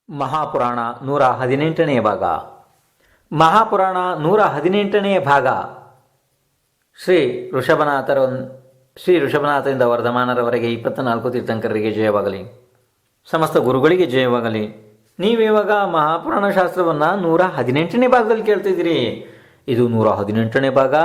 ಮಹಾಪುರಾಣ 118ನೇ ಭಾಗ. ಮಹಾಪುರಾಣ 118ನೇ ಭಾಗ. ಶ್ರೀ ಋಷಭನಾಥರಿಂದ ವರ್ಧಮಾನರವರೆಗೆ 24 ತೀರ್ಥಂಕರರಿಗೆ ಜಯವಾಗಲಿ. ಸಮಸ್ತ ಗುರುಗಳಿಗೆ ಜಯವಾಗಲಿ. ನೀವಿವಾಗ ಮಹಾಪುರಾಣ ಶಾಸ್ತ್ರವನ್ನು 118ನೇ ಭಾಗದಲ್ಲಿ ಕೇಳ್ತಿದ್ದೀರಿ. ಇದು 118ನೇ ಭಾಗ.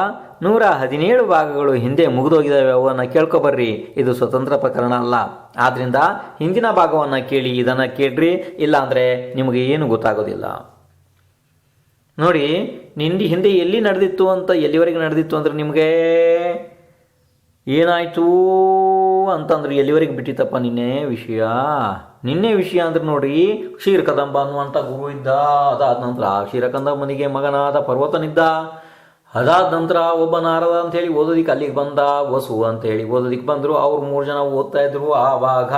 117 ಭಾಗಗಳು ಹಿಂದೆ ಮುಗಿದೋಗಿದ್ದಾವೆ, ಅವನ್ನು ಕೇಳ್ಕೊಬರ್ರಿ. ಇದು ಸ್ವತಂತ್ರ ಪ್ರಕರಣ ಅಲ್ಲ. ಆದ್ದರಿಂದ ಹಿಂದಿನ ಭಾಗವನ್ನು ಕೇಳಿ, ಇದನ್ನು ಕೇಳ್ರಿ. ಇಲ್ಲಾಂದರೆ ನಿಮಗೆ ಏನು ಗೊತ್ತಾಗೋದಿಲ್ಲ. ನೋಡಿ, ಹಿಂದೆ ಎಲ್ಲಿ ನಡೆದಿತ್ತು ಅಂತ, ಎಲ್ಲಿವರೆಗೆ ನಡೆದಿತ್ತು ಅಂದರೆ ನಿಮಗೆ ಏನಾಯಿತು ಅಂತಂದ್ರೆ ಎಲ್ಲಿವರೆಗೆ ಬಿಟ್ಟಿತ್ತಪ್ಪ ನಿನ್ನೆ ವಿಷಯ ಅಂದ್ರೆ ನೋಡಿ, ಕ್ಷೀರಕದಂಬ ಅನ್ನುವಂಥ ಗುರು ಇದ್ದ. ಅದಾದ ನಂತರ ಕ್ಷೀರಕದಂಬನಿಗೆ ಮಗನಾದ ಪರ್ವತನಿದ್ದ. ಅದಾದ ನಂತರ ಒಬ್ಬ ನಾರದ ಅಂಥೇಳಿ ಓದೋದಿಕ್ಕೆ ಅಲ್ಲಿಗೆ ಬಂದ. ವಸು ಅಂತೇಳಿ ಓದೋದಿಕ್ಕೆ ಬಂದರು. ಅವ್ರು 3 ಜನ ಓದ್ತಾ ಇದ್ರು. ಆವಾಗ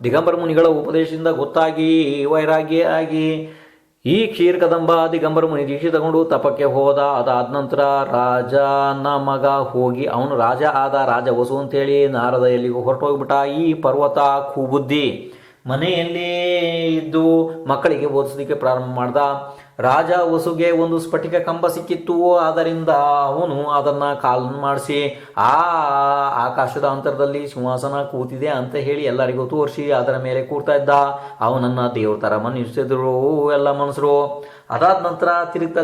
ದಿಗಂಬರ ಮುನಿಗಳ ಉಪದೇಶದಿಂದ ಗೊತ್ತಾಗಿ ವೈರಾಗ್ಯ ಆಗಿ ಈ ಕ್ಷೀರಕದಂಬ ದಿಗಂಬರ ಮುನಿ ದೀಕ್ಷೆ ತಗೊಂಡು ತಪಕ್ಕೆ ಹೋದ. ಅದಾದ ನಂತರ ರಾಜನ ಮಗ ಹೋಗಿ ಅವನು ರಾಜ ಆದ. ರಾಜ ವಸು ಅಂತೇಳಿ ನಾರದ ಎಲ್ಲಿಗೂ ಹೊರಟೋಗ್ಬಿಟ್ಟ. ಈ ಪರ್ವತ ಕುಬುದ್ಧಿ ಮನೆಯಲ್ಲೇ ಇದ್ದು ಮಕ್ಕಳಿಗೆ ಓದಿಸೋದಕ್ಕೆ ಪ್ರಾರಂಭ ಮಾಡ್ದ. ರಾಜ ವಸುಗೆ ಒಂದು ಸ್ಫಟಿಕ ಕಂಬ ಸಿಕ್ಕಿತ್ತು. ಆದ್ದರಿಂದ ಅವನು ಅದನ್ನು ಕಾಲನ್ನು ಮಾಡಿಸಿ ಆಕಾಶದ ಅಂತರದಲ್ಲಿ ಸಿಂಹಾಸನ ಕೂತಿದೆ ಅಂತ ಹೇಳಿ ಎಲ್ಲರಿಗೂ ತೋರಿಸಿ ಅದರ ಮೇಲೆ ಕೂರ್ತಾ ಇದ್ದ. ಅವನನ್ನು ದೇವ್ರ ಥರ ಮನ್ನಿಸಿದ್ರು ಎಲ್ಲ ಮನುಷ್ಯರು. ಅದಾದ ನಂತರ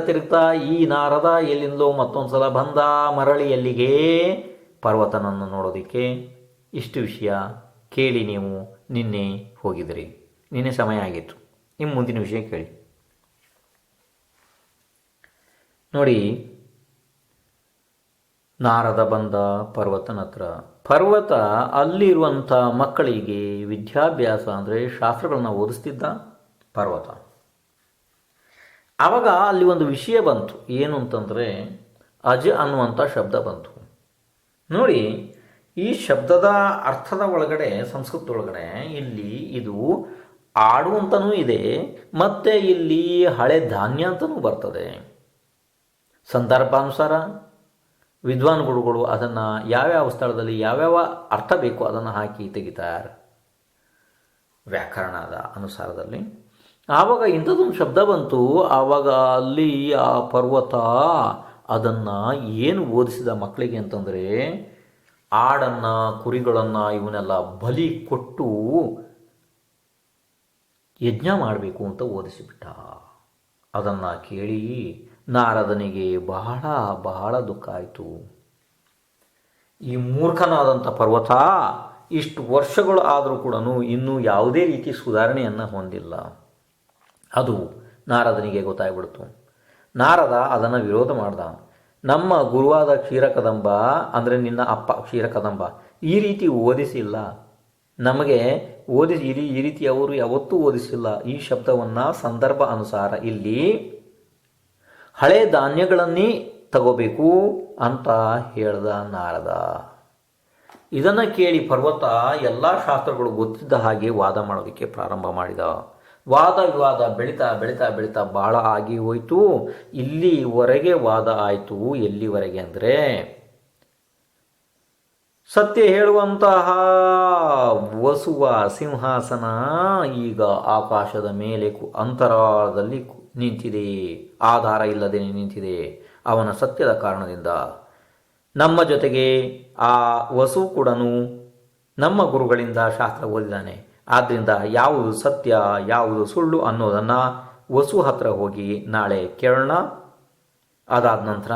ತಿರುಗ್ತಾ ಈ ನಾರದ ಎಲ್ಲಿಂದಲೋ ಮತ್ತೊಂದು ಸಲ ಬಂದ. ಮರಳಿ ಎಲ್ಲಿಗೆ? ಪರ್ವತನನ್ನು ನೋಡೋದಕ್ಕೆ. ಇಷ್ಟು ವಿಷಯ ಕೇಳಿ ನೀವು ನಿನ್ನೆ ಹೋಗಿದ್ರಿ. ನಿನ್ನೆ ಸಮಯ ಆಗಿತ್ತು. ನಿಮ್ಮ ಮುಂದಿನ ವಿಷಯ ಕೇಳಿ. ನೋಡಿ, ನಾರದ ಬಂದ ಪರ್ವತನ ಹತ್ರ. ಪರ್ವತ ಅಲ್ಲಿರುವಂಥ ಮಕ್ಕಳಿಗೆ ವಿದ್ಯಾಭ್ಯಾಸ ಅಂದರೆ ಶಾಸ್ತ್ರಗಳನ್ನ ಓದಿಸ್ತಿದ್ದ ಪರ್ವತ. ಆವಾಗ ಅಲ್ಲಿ ಒಂದು ವಿಷಯ ಬಂತು. ಏನು ಅಂತಂದರೆ ಅಜ ಅನ್ನುವಂಥ ಶಬ್ದ ಬಂತು. ನೋಡಿ, ಈ ಶಬ್ದದ ಅರ್ಥದ ಒಳಗಡೆ, ಸಂಸ್ಕೃತದೊಳಗಡೆ ಇಲ್ಲಿ ಇದು ಆಡು ಅಂತನೂ ಇದೆ, ಮತ್ತು ಇಲ್ಲಿ ಹಳೆ ಧಾನ್ಯ ಅಂತನೂ ಬರ್ತದೆ. ಸಂದರ್ಭಾನುಸಾರ ವಿದ್ವಾನ್ ಗುರುಗಳು ಅದನ್ನು ಯಾವ್ಯಾವ ಸ್ಥಳದಲ್ಲಿ ಯಾವ್ಯಾವ ಅರ್ಥ ಬೇಕು ಅದನ್ನು ಹಾಕಿ ತೆಗಿತಾರೆ ವ್ಯಾಕರಣದ ಅನುಸಾರದಲ್ಲಿ. ಆವಾಗ ಇಂಥದ್ದೊಂದು ಶಬ್ದ ಬಂತು. ಆವಾಗ ಅಲ್ಲಿ ಆ ಪರ್ವತ ಅದನ್ನು ಏನು ಓದಿಸಿದ ಮಕ್ಕಳಿಗೆ ಅಂತಂದರೆ, ಆಡನ್ನು ಕುರಿಗಳನ್ನು ಇವನ್ನೆಲ್ಲ ಬಲಿ ಕೊಟ್ಟು ಯಜ್ಞ ಮಾಡಬೇಕು ಅಂತ ಓದಿಸಿಬಿಟ್ಟ. ಅದನ್ನು ಕೇಳಿ ನಾರದನಿಗೆ ಬಹಳ ಬಹಳ ದುಃಖ ಆಯಿತು. ಈ ಮೂರ್ಖನಾದಂಥ ಪರ್ವತ ಇಷ್ಟು ವರ್ಷಗಳು ಆದರೂ ಕೂಡ ಇನ್ನೂ ಯಾವುದೇ ರೀತಿ ಸುಧಾರಣೆಯನ್ನು ಹೊಂದಿಲ್ಲ. ಅದು ನಾರದನಿಗೆ ಗೊತ್ತಾಗ್ಬಿಡ್ತು. ನಾರದ ಅದನ್ನು ವಿರೋಧ ಮಾಡ್ದ. ನಮ್ಮ ಗುರುವಾದ ಕ್ಷೀರಕದಂಬ ಅಂದರೆ ನಿನ್ನ ಅಪ್ಪ ಕ್ಷೀರಕದಂಬ ಈ ರೀತಿ ಓದಿಸಿಲ್ಲ, ನಮಗೆ ಈ ರೀತಿ ಅವರು ಯಾವತ್ತೂ ಓದಿಸಿಲ್ಲ. ಈ ಶಬ್ದವನ್ನು ಸಂದರ್ಭ ಅನುಸಾರ ಇಲ್ಲಿ ಹಳೆ ಧಾನ್ಯಗಳನ್ನೇ ತಗೋಬೇಕು ಅಂತ ಹೇಳ್ದ ನಾರದ. ಇದನ್ನು ಕೇಳಿ ಪರ್ವತ ಎಲ್ಲ ಶಾಸ್ತ್ರಗಳು ಗೊತ್ತಿದ್ದ ಹಾಗೆ ವಾದ ಮಾಡೋದಕ್ಕೆ ಪ್ರಾರಂಭ ಮಾಡಿದ. ವಾದ ವಿವಾದ ಬೆಳೀತಾ ಬೆಳೀತಾ ಬೆಳೀತಾ ಭಾಳ ಆಗಿ ಹೋಯಿತು. ಇಲ್ಲಿವರೆಗೆ ವಾದ ಆಯಿತು. ಎಲ್ಲಿವರೆಗೆ ಅಂದರೆ, ಸತ್ಯ ಹೇಳುವಂತಹ ವಸುವ ಸಿಂಹಾಸನ ಈಗ ಆಕಾಶದ ಮೇಲೆ ಅಂತರಾಳದಲ್ಲಿ ನಿಂತಿದೆ, ಆಧಾರ ಇಲ್ಲದೆ ನಿಂತಿದೆ. ಅವನ ಸತ್ಯದ ಕಾರಣದಿಂದ ನಮ್ಮ ಜೊತೆಗೆ ಆ ವಸು ಕೂಡ ನಮ್ಮ ಗುರುಗಳಿಂದ ಶಾಸ್ತ್ರ ಓದಿದ್ದಾನೆ. ಆದ್ದರಿಂದ ಯಾವುದು ಸತ್ಯ ಯಾವುದು ಸುಳ್ಳು ಅನ್ನೋದನ್ನು ವಸು ಹತ್ರ ಹೋಗಿ ನಾಳೆ ಕೇಳೋಣ. ಅದಾದ ನಂತರ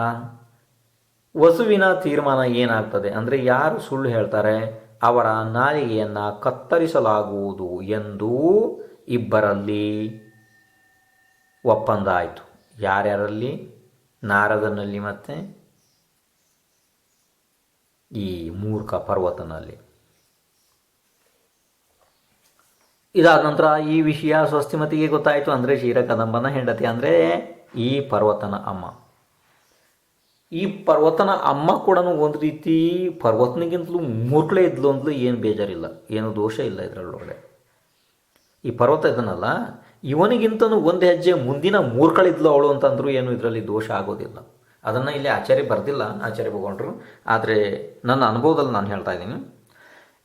ವಸುವಿನ ತೀರ್ಮಾನ ಏನಾಗ್ತದೆ ಅಂದರೆ, ಯಾರು ಸುಳ್ಳು ಹೇಳ್ತಾರೆ ಅವರ ನಾಲಿಗೆಯನ್ನು ಕತ್ತರಿಸಲಾಗುವುದು ಎಂದು ಇಬ್ಬರಲ್ಲಿ ಒಪ್ಪಂದ ಆಯಿತು. ಯಾರ್ಯಾರಲ್ಲಿ? ನಾರದನಲ್ಲಿ ಮತ್ತು ಈ ಮೂರ್ಖ ಪರ್ವತನಲ್ಲಿ. ಇದಾದ ನಂತರ ಈ ವಿಷಯ ಸ್ವಸ್ತಿಮತಿಗೆ ಗೊತ್ತಾಯಿತು. ಅಂದರೆ ಕ್ಷೀರಕದಂಬನ ಹೆಂಡತಿ, ಅಂದರೆ ಈ ಪರ್ವತನ ಅಮ್ಮ. ಈ ಪರ್ವತನ ಅಮ್ಮ ಕೂಡ ಒಂದು ರೀತಿ ಪರ್ವತನಿಗಿಂತಲೂ ಮೂರ್ಖಳೇ ಇದ್ಲು ಅಂತಲೂ ಏನು ಬೇಜಾರಿಲ್ಲ, ಏನು ದೋಷ ಇಲ್ಲ ಇದರೊಳಗಡೆ. ಈ ಪರ್ವತ ಇದನ್ನಲ್ಲ, ಇವನಿಗಿಂತನೂ ಒಂದು ಹೆಜ್ಜೆ ಮುಂದಿನ ಮೂರ್ಖಳಿದ್ಲು ಅವಳು ಅಂತಂದ್ರೂ ಏನು ಇದರಲ್ಲಿ ದೋಷ ಆಗೋದಿಲ್ಲ. ಅದನ್ನು ಇಲ್ಲಿ ಆಚಾರ್ಯ ಬರ್ದಿಲ್ಲ, ಆಚಾರ್ಯ ಭಗವಂತರು. ಆದರೆ ನನ್ನ ಅನುಭವದಲ್ಲಿ ನಾನು ಹೇಳ್ತಾ ಇದ್ದೀನಿ.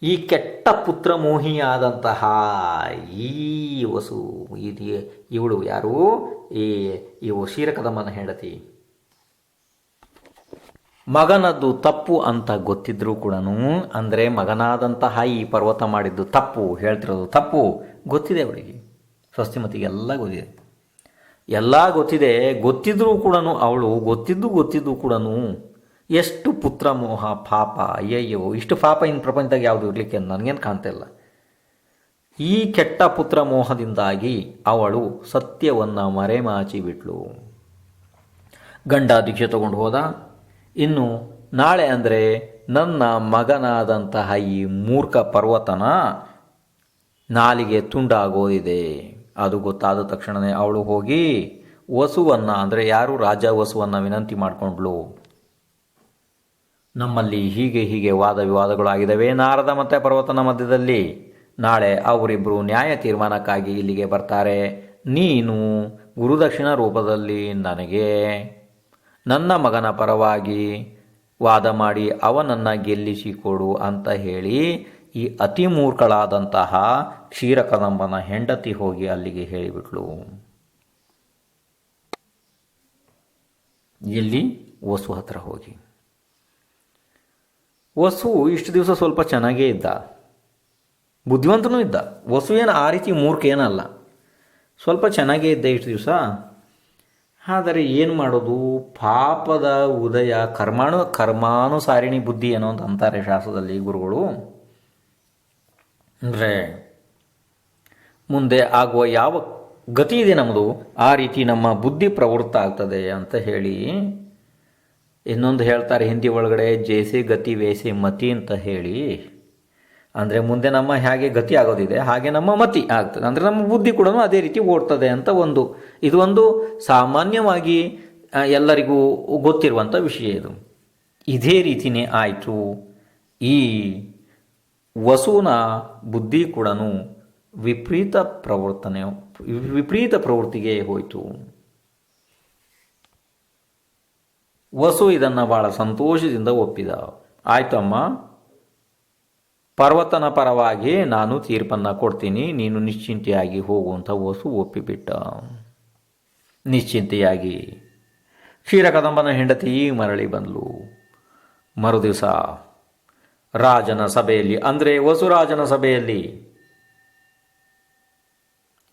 ಈ ಕೆಟ್ಟ ಪುತ್ರಮೋಹಿಯಾದಂತಹ ಈ ವಸು ಇದು ಇವಳು ಯಾರು ಈ ಇವು ಕ್ಷೀರಕದಮ್ಮನ ಹೆಂಡತಿ ಮಗನದ್ದು ತಪ್ಪು ಅಂತ ಗೊತ್ತಿದ್ರೂ ಕೂಡ ಅಂದರೆ ಮಗನಾದಂತಹ ಈ ಪರ್ವತ ಮಾಡಿದ್ದು ತಪ್ಪು, ಹೇಳ್ತಿರೋದು ತಪ್ಪು ಗೊತ್ತಿದೆ ಅವಳಿಗೆ. ಸ್ವಸ್ತಿಮತಿಗೆ ಎಲ್ಲ ಗೊತ್ತಿದೆ. ಗೊತ್ತಿದ್ರೂ ಕೂಡ ಅವಳು ಗೊತ್ತಿದ್ದು ಕೂಡ ಎಷ್ಟು ಪುತ್ರ ಮೋಹ ಪಾಪ, ಅಯ್ಯಯ್ಯೋ ಇಷ್ಟು ಪಾಪ ಇನ್ನು ಪ್ರಪಂಚದಾಗ ಯಾವುದು ಇರಲಿಕ್ಕೆ ನನಗೇನು ಕಾಣ್ತಾ ಇಲ್ಲ. ಈ ಕೆಟ್ಟ ಪುತ್ರ ಮೋಹದಿಂದಾಗಿ ಅವಳು ಸತ್ಯವನ್ನು ಮರೆಮಾಚಿ ಬಿಟ್ಲು. ಗಂಡ ದೀಕ್ಷೆ ತಗೊಂಡು ಹೋದ. ಇನ್ನು ನಾಳೆ ಅಂದರೆ ನನ್ನ ಮಗನಾದಂತಹ ಈ ಮೂರ್ಖ ಪರ್ವತನ ನಾಲಿಗೆ ತುಂಡಾಗೋದಿದೆ. ಅದು ಗೊತ್ತಾದ ತಕ್ಷಣವೇ ಅವಳು ಹೋಗಿ ವಸುವನ್ನು ಅಂದರೆ ಯಾರು ರಾಜ ವಸುವನ್ನು ವಿನಂತಿ ಮಾಡಿಕೊಂಡ್ಳು. ನಮ್ಮಲ್ಲಿ ಹೀಗೆ ವಾದ ವಿವಾದಗಳಾಗಿದ್ದಾವೆ ನಾರದ ಮತ್ತು ಪರ್ವತನ ಮಧ್ಯದಲ್ಲಿ. ನಾಳೆ ಅವರಿಬ್ಬರು ನ್ಯಾಯ ತೀರ್ಮಾನಕ್ಕಾಗಿ ಇಲ್ಲಿಗೆ ಬರ್ತಾರೆ. ನೀನು ಗುರುದಕ್ಷಿಣ ರೂಪದಲ್ಲಿ ನನಗೆ ನನ್ನ ಮಗನ ಪರವಾಗಿ ವಾದ ಮಾಡಿ ಅವನನ್ನು ಗೆಲ್ಲಿಸಿಕೊಡು ಅಂತ ಹೇಳಿ ಈ ಅತಿ ಮೂರ್ಖಳಾದಂತಹ ಕ್ಷೀರಕದಂಬನ ಹೆಂಡತಿ ಹೋಗಿ ಅಲ್ಲಿಗೆ ಹೇಳಿಬಿಟ್ಲು. ಎಲ್ಲಿ? ವಸು ಹತ್ರ ಹೋಗಿ. ವಸು ಇಷ್ಟು ದಿವಸ ಸ್ವಲ್ಪ ಚೆನ್ನಾಗೇ ಇದ್ದ, ಬುದ್ಧಿವಂತನೂ ಇದ್ದ. ವಸು ಏನು ಆ ರೀತಿ ಮೂರ್ಖ ಏನಲ್ಲ, ಸ್ವಲ್ಪ ಚೆನ್ನಾಗೇ ಇದ್ದ ಇಷ್ಟು ದಿವಸ. ಆದರೆ ಏನು ಮಾಡೋದು, ಪಾಪದ ಉದಯ ಕರ್ಮಾನುಸಾರಿಣಿ ಬುದ್ಧಿ ಏನೋ ಅಂತ ಅಂತಾರೆ ಶಾಸ್ತ್ರದಲ್ಲಿ ಗುರುಗಳು. ಅಂದರೆ ಮುಂದೆ ಆಗುವ ಯಾವ ಗತಿ ಇದೆ ನಮ್ಮದು ಆ ರೀತಿ ನಮ್ಮ ಬುದ್ಧಿ ಪ್ರವೃತ್ತ ಆಗ್ತದೆ ಅಂತ ಹೇಳಿ ಇನ್ನೊಂದು ಹೇಳ್ತಾರೆ ಹಿಂದಿ ಒಳಗಡೆ, ಜೇಸೆ ಗತಿ ವೇಸೆ ಮತಿ ಅಂತ ಹೇಳಿ. ಅಂದರೆ ಮುಂದೆ ನಮ್ಮ ಹೇಗೆ ಗತಿ ಆಗೋದಿದೆ ಹಾಗೆ ನಮ್ಮ ಮತಿ ಆಗ್ತದೆ, ಅಂದರೆ ನಮ್ಮ ಬುದ್ಧಿ ಕೂಡ ಅದೇ ರೀತಿ ಓಡ್ತದೆ ಅಂತ ಇದು ಒಂದು ಸಾಮಾನ್ಯವಾಗಿ ಎಲ್ಲರಿಗೂ ಗೊತ್ತಿರುವಂಥ ವಿಷಯ. ಇದೇ ರೀತಿಯೇ ಆಯಿತು. ಈ ವಸುನ ಬುದ್ಧಿ ಕೂಡ ವಿಪರೀತ ಪ್ರವೃತ್ತಿಗೆ ಹೋಯಿತು. ವಸು ಇದನ್ನು ಭಾಳ ಸಂತೋಷದಿಂದ ಒಪ್ಪಿದ. ಆಯ್ತು ಅಮ್ಮ, ಪರ್ವತನ ಪರವಾಗಿ ನಾನು ತೀರ್ಪನ್ನು ಕೊಡ್ತೀನಿ, ನೀನು ನಿಶ್ಚಿಂತೆಯಾಗಿ ಹೋಗುವಂಥ ವಸು ಒಪ್ಪಿಬಿಟ್ಟ. ನಿಶ್ಚಿಂತೆಯಾಗಿ ಕ್ಷೀರಕದಂಬನ ಹೆಂಡತಿ ಮರಳಿ ಬಂದಳು. ಮರುದಿವಸ ರಾಜನ ಸಭೆಯಲ್ಲಿ, ಅಂದರೆ ವಸುರಾಜನ ಸಭೆಯಲ್ಲಿ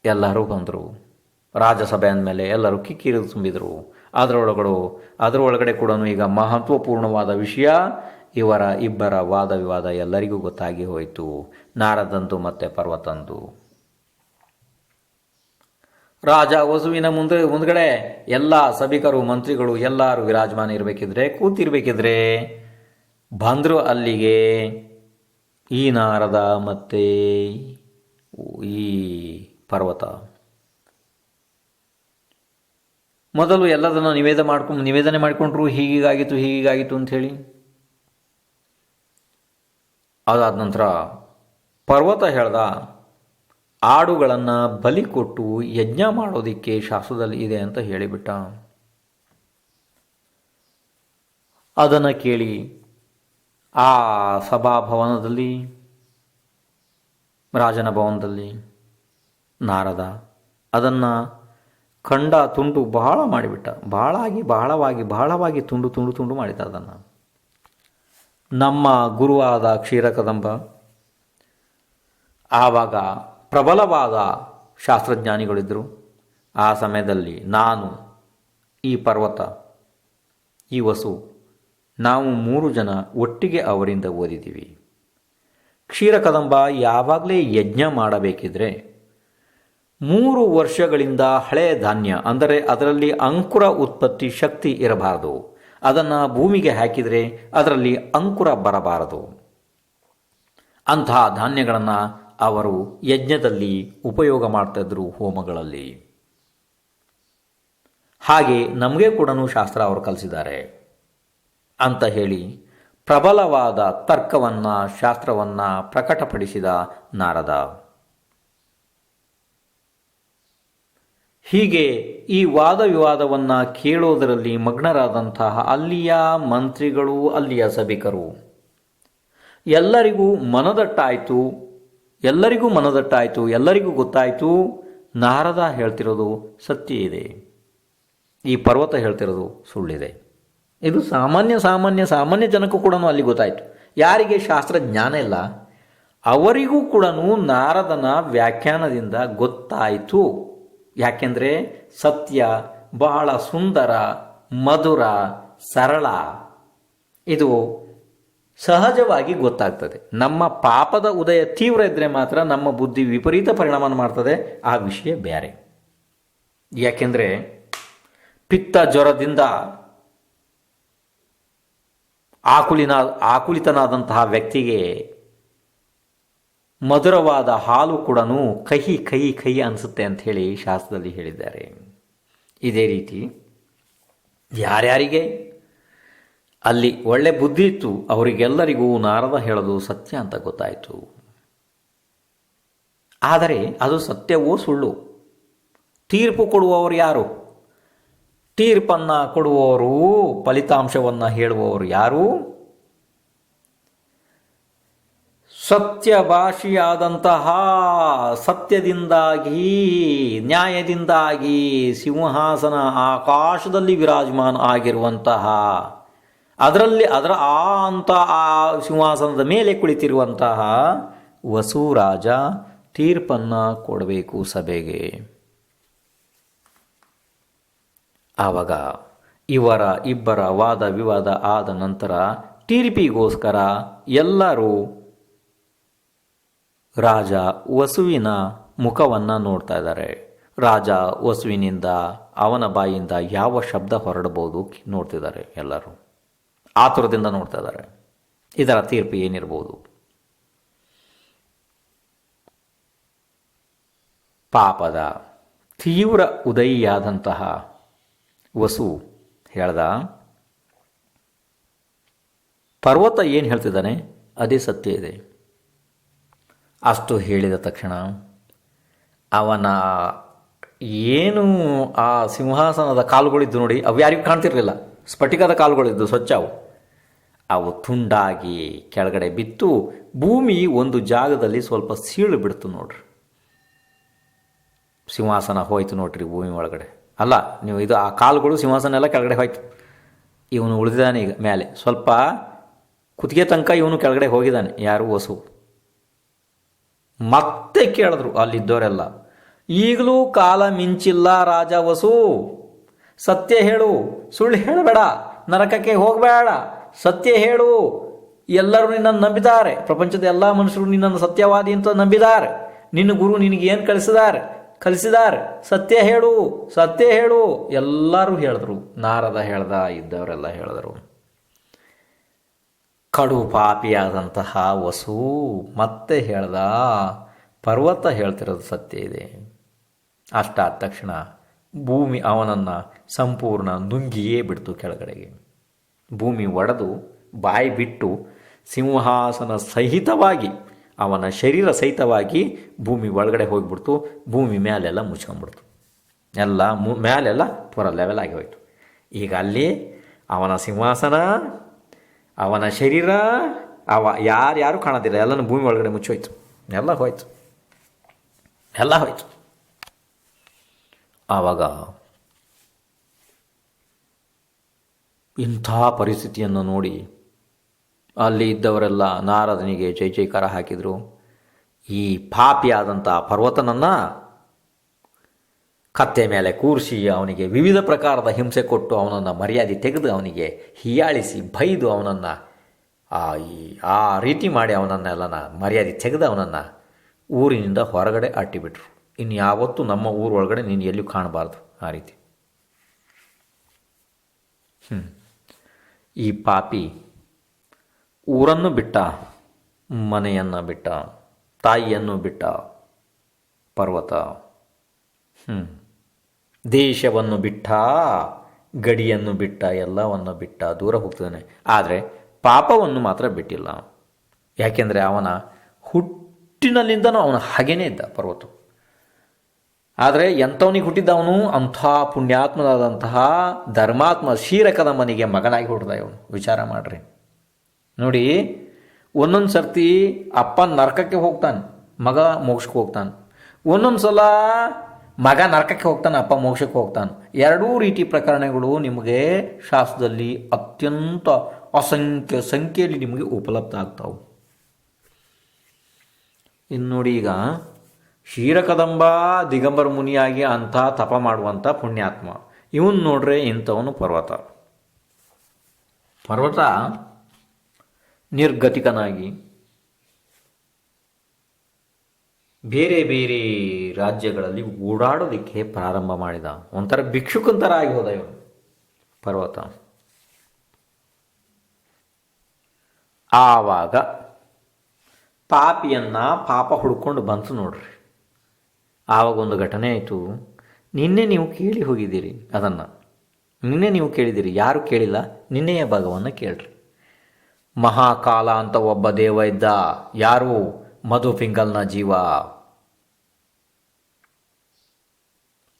ಎಲ್ಲರೂ ಬಂದರು. ರಾಜಸಭೆ ಅಂದಮೇಲೆ ಎಲ್ಲರೂ ಕಿಕ್ಕಿರಿದು ತುಂಬಿದರು. ಅದರೊಳಗಡೆ ಕೂಡ ಈಗ ಮಹತ್ವಪೂರ್ಣವಾದ ವಿಷಯ, ಇಬ್ಬರ ವಾದ ವಿವಾದ ಎಲ್ಲರಿಗೂ ಗೊತ್ತಾಗಿ ಹೋಯಿತು, ನಾರದಂದು ಮತ್ತು ಪರ್ವತಂದು. ರಾಜ ವಸುವಿನ ಮುಂದ್ಗಡೆ ಎಲ್ಲ ಸಭಿಕರು ಮಂತ್ರಿಗಳು ಎಲ್ಲರೂ ವಿರಾಜಮಾನ ಕೂತಿರ್ಬೇಕಿದ್ರೆ ಬಂದರು ಅಲ್ಲಿಗೆ ಈ ನಾರದ ಮತ್ತು ಈ ಪರ್ವತ. ಮೊದಲು ಎಲ್ಲದನ್ನು ನಿವೇದನೆ ಮಾಡಿಕೊಂಡ್ರು, ಹೀಗಾಗಿತ್ತು ಅಂಥೇಳಿ. ಅದಾದ ನಂತರ ಪರ್ವತ ಹೇಳ್ದ, ಆಡುಗಳನ್ನು ಬಲಿ ಕೊಟ್ಟು ಯಜ್ಞ ಮಾಡೋದಕ್ಕೆ ಶಾಸ್ತ್ರದಲ್ಲಿ ಇದೆ ಅಂತ ಹೇಳಿಬಿಟ್ಟ. ಅದನ್ನು ಕೇಳಿ ಆ ಸಭಾಭವನದಲ್ಲಿ, ರಾಜನ ಭವನದಲ್ಲಿ ನಾರದ ಅದನ್ನು ಖಂಡ ತುಂಡು ಬಹಳ ಮಾಡಿಬಿಟ್ಟ. ಬಹಳವಾಗಿ ತುಂಡು ಮಾಡಿದ. ಅದನ್ನು ನಮ್ಮ ಗುರುವಾದ ಕ್ಷೀರಕದಂಬ ಆವಾಗ ಪ್ರಬಲವಾದ ಶಾಸ್ತ್ರಜ್ಞಾನಿಗಳಿದ್ದರು. ಆ ಸಮಯದಲ್ಲಿ ನಾನು, ಈ ಪರ್ವತ, ಈ ವಸು, ನಾವು 3 ಜನ ಒಟ್ಟಿಗೆ ಅವರಿಂದ ಓದಿದ್ದೀವಿ. ಕ್ಷೀರಕದಂಬ ಯಾವಾಗಲೇ ಯಜ್ಞ ಮಾಡಬೇಕಿದ್ರೆ 3 ವರ್ಷಗಳಿಂದ ಹಳೆಯ ಧಾನ್ಯ, ಅಂದರೆ ಅದರಲ್ಲಿ ಅಂಕುರ ಉತ್ಪತ್ತಿ ಶಕ್ತಿ ಇರಬಾರದು. ಅದನ್ನು ಭೂಮಿಗೆ ಹಾಕಿದರೆ ಅದರಲ್ಲಿ ಅಂಕುರ ಬರಬಾರದು. ಅಂತಹ ಧಾನ್ಯಗಳನ್ನು ಅವರು ಯಜ್ಞದಲ್ಲಿ ಉಪಯೋಗ ಮಾಡ್ತಾಯಿದ್ರು, ಹೋಮಗಳಲ್ಲಿ. ಹಾಗೆ ನಮಗೆ ಕೂಡ ಶಾಸ್ತ್ರ ಅವರು ಕಲಿಸಿದ್ದಾರೆ ಅಂತ ಹೇಳಿ ಪ್ರಬಲವಾದ ತರ್ಕವನ್ನು, ಶಾಸ್ತ್ರವನ್ನು ಪ್ರಕಟಪಡಿಸಿದ ನಾರದ. ಹೀಗೆ ಈ ವಾದ ವಿವಾದವನ್ನು ಕೇಳೋದರಲ್ಲಿ ಮಗ್ನರಾದಂತಹ ಅಲ್ಲಿಯ ಮಂತ್ರಿಗಳು, ಅಲ್ಲಿಯ ಸಭಿಕರು ಎಲ್ಲರಿಗೂ ಮನದಟ್ಟಾಯಿತು, ಎಲ್ಲರಿಗೂ ಗೊತ್ತಾಯಿತು ನಾರದ ಹೇಳ್ತಿರೋದು ಸತ್ಯ ಇದೆ, ಈ ಪರ್ವತ ಹೇಳ್ತಿರೋದು ಸುಳ್ಳಿದೆ. ಇದು ಸಾಮಾನ್ಯ ಜನಕ್ಕೂ ಕೂಡ ಅಲ್ಲಿ ಗೊತ್ತಾಯಿತು. ಯಾರಿಗೆ ಶಾಸ್ತ್ರಜ್ಞಾನ ಇಲ್ಲ ಅವರಿಗೂ ಕೂಡ ನಾರದನ ವ್ಯಾಖ್ಯಾನದಿಂದ ಗೊತ್ತಾಯಿತು. ಯಾಕೆಂದರೆ ಸತ್ಯ ಬಹಳ ಸುಂದರ, ಮಧುರ, ಸರಳ. ಇದು ಸಹಜವಾಗಿ ಗೊತ್ತಾಗ್ತದೆ. ನಮ್ಮ ಪಾಪದ ಉದಯ ತೀವ್ರ ಇದ್ದರೆ ಮಾತ್ರ ನಮ್ಮ ಬುದ್ಧಿ ವಿಪರೀತ ಪರಿಣಾಮ ಮಾಡ್ತದೆ, ಆ ವಿಷಯ ಬೇರೆ. ಯಾಕೆಂದರೆ ಪಿತ್ತ ಜ್ವರದಿಂದ ಆಕುಲಿತನಾದಂತಹ ವ್ಯಕ್ತಿಗೆ ಮಧುರವಾದ ಹಾಲು ಕೂಡ ಕಹಿ ಅನಿಸುತ್ತೆ ಅಂಥೇಳಿ ಶಾಸ್ತ್ರದಲ್ಲಿ ಹೇಳಿದ್ದಾರೆ. ಇದೇ ರೀತಿ ಯಾರ್ಯಾರಿಗೆ ಅಲ್ಲಿ ಒಳ್ಳೆ ಬುದ್ಧಿ ಇತ್ತು ಅವರಿಗೆಲ್ಲರಿಗೂ ನಾರದ ಹೇಳೋದು ಸತ್ಯ ಅಂತ ಗೊತ್ತಾಯಿತು. ಆದರೆ ಅದು ಸತ್ಯವೋ ಸುಳ್ಳು? ತೀರ್ಪು ಕೊಡುವವರು ಯಾರು? ತೀರ್ಪನ್ನು ಕೊಡುವವರು, ಫಲಿತಾಂಶವನ್ನು ಹೇಳುವವರು ಯಾರು? ಸತ್ಯಭಾಷಿಯಾದಂತಹ, ಸತ್ಯದಿಂದಾಗಿ ನ್ಯಾಯದಿಂದಾಗಿ ಸಿಂಹಾಸನ ಆಕಾಶದಲ್ಲಿ ವಿರಾಜಮಾನ ಆಗಿರುವಂತಹ, ಆ ಸಿಂಹಾಸನದ ಮೇಲೆ ಕುಳಿತಿರುವಂತಹ ವಸುರಾಜ ತೀರ್ಪನ್ನು ಕೊಡಬೇಕು ಸಭೆಗೆ. ಆವಾಗ ಇಬ್ಬರ ವಾದ ವಿವಾದ ಆದ ನಂತರ ತೀರ್ಪಿಗೋಸ್ಕರ ಎಲ್ಲರೂ ರಾಜ ವಸುವಿನ ಮುಖವನ್ನು ನೋಡ್ತಾ ಇದ್ದಾರೆ. ರಾಜ ವಸುವಿನಿಂದ, ಅವನ ಬಾಯಿಯಿಂದ ಯಾವ ಶಬ್ದ ಹೊರಡಬಹುದು ನೋಡ್ತಿದ್ದಾರೆ. ಎಲ್ಲರೂ ಆತುರದಿಂದ ನೋಡ್ತಾ ಇದ್ದಾರೆ, ಇದರ ತೀರ್ಪು ಏನಿರ್ಬೋದು. ಪಾಪದ ತೀವ್ರ ಉದಯಿಯಾದಂತಹ ವಸು ಹೇಳ್ದ, ಪರ್ವತ ಏನು ಹೇಳ್ತಿದ್ದಾನೆ ಅದೇ ಸತ್ಯ ಇದೆ. ಅಷ್ಟು ಹೇಳಿದ ತಕ್ಷಣ ಅವನ ಏನು ಆ ಸಿಂಹಾಸನದ ಕಾಲುಗಳಿದ್ದು ನೋಡಿ, ಅವು ಯಾರಿಗೂ ಕಾಣ್ತಿರಲಿಲ್ಲ, ಸ್ಫಟಿಕದ ಕಾಲುಗಳಿದ್ದು ಸ್ವಚ್ಛ, ಅವು ತುಂಡಾಗಿ ಕೆಳಗಡೆ ಬಿತ್ತು. ಭೂಮಿ ಒಂದು ಜಾಗದಲ್ಲಿ ಸ್ವಲ್ಪ ಸೀಳು ಬಿಡ್ತು ನೋಡ್ರಿ. ಸಿಂಹಾಸನ ಹೋಯ್ತು ನೋಡ್ರಿ ಭೂಮಿ ಒಳಗಡೆ. ಅಲ್ಲ, ನೀವು ಇದು ಆ ಕಾಲುಗಳು ಸಿಂಹಾಸನ ಎಲ್ಲ ಕೆಳಗಡೆ ಹೋಯ್ತು. ಇವನು ಉಳಿದಿದ್ದಾನೆ ಈಗ ಮೇಲೆ, ಸ್ವಲ್ಪ ಕುತ್ತಿಗೆ ತನಕ ಇವನು ಕೆಳಗಡೆ ಹೋಗಿದ್ದಾನೆ. ಯಾರು? ವಸು. ಮತ್ತೆ ಕೇಳಿದ್ರು ಅಲ್ಲಿದ್ದವರೆಲ್ಲ, ಈಗಲೂ ಕಾಲ ಮಿಂಚಿಲ್ಲ ರಾಜ ವಸು, ಸತ್ಯ ಹೇಳು, ಸುಳ್ಳು ಹೇಳಬೇಡ, ನರಕಕ್ಕೆ ಹೋಗಬೇಡ, ಸತ್ಯ ಹೇಳು. ಎಲ್ಲರೂ ನಿನ್ನನ್ನು ನಂಬಿದ್ದಾರೆ, ಪ್ರಪಂಚದ ಎಲ್ಲ ಮನುಷ್ಯರು ನಿನ್ನನ್ನು ಸತ್ಯವಾದಿ ಅಂತ ನಂಬಿದ್ದಾರೆ. ನಿನ್ನ ಗುರು ನಿನಗೆ ಏನು ಕಲಿಸಿದ್ದಾರೆ, ಸತ್ಯ ಹೇಳು. ಎಲ್ಲರೂ ಹೇಳಿದ್ರು. ನಾರದ ಹೇಳ್ದ, ಇದ್ದವರೆಲ್ಲ ಹೇಳಿದರು. ಕಡು ಪಾಪಿಯಾದಂತಹ ವಸು ಮತ್ತೆ ಹೇಳ್ದ, ಪರ್ವತ ಹೇಳ್ತಿರೋದು ಸತ್ಯ ಇದೆ. ಅಷ್ಟಾದ ತಕ್ಷಣ ಭೂಮಿ ಅವನನ್ನು ಸಂಪೂರ್ಣ ನುಂಗಿಯೇ ಬಿಡ್ತು ಕೆಳಗಡೆಗೆ. ಭೂಮಿ ಒಡೆದು ಬಾಯಿ ಬಿಟ್ಟು ಸಿಂಹಾಸನ ಸಹಿತವಾಗಿ, ಅವನ ಶರೀರ ಸಹಿತವಾಗಿ ಭೂಮಿ ಒಳಗಡೆ ಹೋಗಿಬಿಡ್ತು. ಭೂಮಿ ಮೇಲೆಲ್ಲ ಮುಚ್ಕೊಂಡ್ಬಿಡ್ತು. ಎಲ್ಲ ಮೇಲೆಲ್ಲ ಪೂರ ಲೆವೆಲ್ ಆಗಿ ಹೋಯ್ತು. ಈಗ ಅಲ್ಲಿ ಅವನ ಸಿಂಹಾಸನ, ಅವನ ಶರೀರ, ಯಾರು ಕಾಣೋದಿಲ್ಲ, ಎಲ್ಲನೂ ಭೂಮಿ ಒಳಗಡೆ ಮುಚ್ಚೋಯ್ತು. ಎಲ್ಲ ಹೋಯ್ತು. ಆವಾಗ ಇಂಥ ಪರಿಸ್ಥಿತಿಯನ್ನು ನೋಡಿ ಅಲ್ಲಿ ಇದ್ದವರೆಲ್ಲ ನಾರದನಿಗೆ ಜೈಕಾರ ಹಾಕಿದರು. ಈ ಪಾಪಿಯಾದಂಥ ಪರ್ವತನನ್ನು ಕತ್ತೆ ಮೇಲೆ ಕೂರಿಸಿ ಅವನಿಗೆ ವಿವಿಧ ಪ್ರಕಾರದ ಹಿಂಸೆ ಕೊಟ್ಟು ಅವನನ್ನು ಮರ್ಯಾದೆ ತೆಗೆದು ಅವನಿಗೆ ಹೀಯಾಳಿಸಿ ಬೈದು ಅವನನ್ನು ಆ ರೀತಿ ಮಾಡಿ ಅವನನ್ನೆಲ್ಲ ಮರ್ಯಾದೆ ತೆಗೆದು ಅವನನ್ನು ಊರಿನಿಂದ ಹೊರಗಡೆ ಅಟ್ಟಿಬಿಟ್ರು. ಇನ್ನು ಯಾವತ್ತೂ ನಮ್ಮ ಊರ ಒಳಗಡೆ ನೀನು ಎಲ್ಲೂ ಕಾಣಬಾರ್ದು ಆ ರೀತಿ. ಈ ಪಾಪಿ ಊರನ್ನು ಬಿಟ್ಟ, ಮನೆಯನ್ನು ಬಿಟ್ಟ, ತಾಯಿಯನ್ನು ಬಿಟ್ಟ, ಪರ್ವತ ದೇಶವನ್ನು ಬಿಟ್ಟ, ಗಡಿಯನ್ನು ಬಿಟ್ಟ, ಎಲ್ಲವನ್ನು ಬಿಟ್ಟ, ದೂರ ಹೋಗ್ತಾನೆ. ಆದರೆ ಪಾಪವನ್ನು ಮಾತ್ರ ಬಿಟ್ಟಿಲ್ಲ. ಯಾಕೆಂದರೆ ಅವನ ಹುಟ್ಟಿನಲ್ಲಿಂದನೂ ಅವನ ಹಾಗೇನೇ ಇದ್ದ ಪರ್ವತ. ಆದರೆ ಎಂಥವನಿಗೆ ಹುಟ್ಟಿದ್ದವನು ಅಂಥ ಪುಣ್ಯಾತ್ಮನಾದಂತಹ ಧರ್ಮಾತ್ಮ ಕ್ಷೀರಕದ ಮನೆಗೆ ಮಗನಾಗಿ ಹುಟ್ಟಿದ ಇವನು. ವಿಚಾರ ಮಾಡ್ರಿ ನೋಡಿ, ಒಂದೊಂದು ಸರ್ತಿ ಅಪ್ಪ ನರಕಕ್ಕೆ ಹೋಗ್ತಾನೆ, ಮಗ ಮೋಕ್ಷಕ್ಕೆ ಹೋಗ್ತಾನೆ. ಒಂದೊಂದು ಸಲ ಮಗ ನರಕಕ್ಕೆ ಹೋಗ್ತಾನೆ, ಅಪ್ಪ ಮೋಕ್ಷಕ್ಕೆ ಹೋಗ್ತಾನೆ. ಎರಡೂ ರೀತಿ ಪ್ರಕರಣಗಳು ನಿಮಗೆ ಶಾಸ್ತ್ರದಲ್ಲಿ ಅತ್ಯಂತ ಸಂಖ್ಯೆಯಲ್ಲಿ ನಿಮಗೆ ಉಪಲಬ್ಧ ಆಗ್ತಾವೆ. ಇನ್ನು ನೋಡಿ, ಈಗ ಕ್ಷೀರಕದಂಬ ದಿಗಂಬರ ಮುನಿಯಾಗಿ ಅಂಥ ತಪ ಮಾಡುವಂಥ ಪುಣ್ಯಾತ್ಮ ಇವನು ನೋಡ್ರೆ ಇಂಥವನು ಪರ್ವತ ನಿರ್ಗತಿಕನಾಗಿ ಬೇರೆ ಬೇರೆ ರಾಜ್ಯಗಳಲ್ಲಿ ಓಡಾಡೋದಕ್ಕೆ ಪ್ರಾರಂಭ ಮಾಡಿದ. ಒಂಥರ ಭಿಕ್ಷುಕಂತರ ಆಗಿ ಹೋದ ಇವನು ಪರ್ವತ. ಆವಾಗ ಪಾಪ ಹುಡ್ಕೊಂಡು ಬಂತು ನೋಡ್ರಿ. ಆವಾಗ ಒಂದು ಘಟನೆ ಆಯಿತು. ನಿನ್ನೆ ನೀವು ಕೇಳಿ ಹೋಗಿದ್ದೀರಿ, ಅದನ್ನು ನಿನ್ನೆ ನೀವು ಕೇಳಿದ್ದೀರಿ. ಯಾರು ಕೇಳಿಲ್ಲ, ನಿನ್ನೆಯ ಭಾಗವನ್ನು ಕೇಳ್ರಿ. ಮಹಾಕಾಲ ಅಂತ ಒಬ್ಬ ದೇವ ಇದ್ದ. ಯಾರು? ಮಧುಪಿಂಗಲ್ನ ಜೀವ.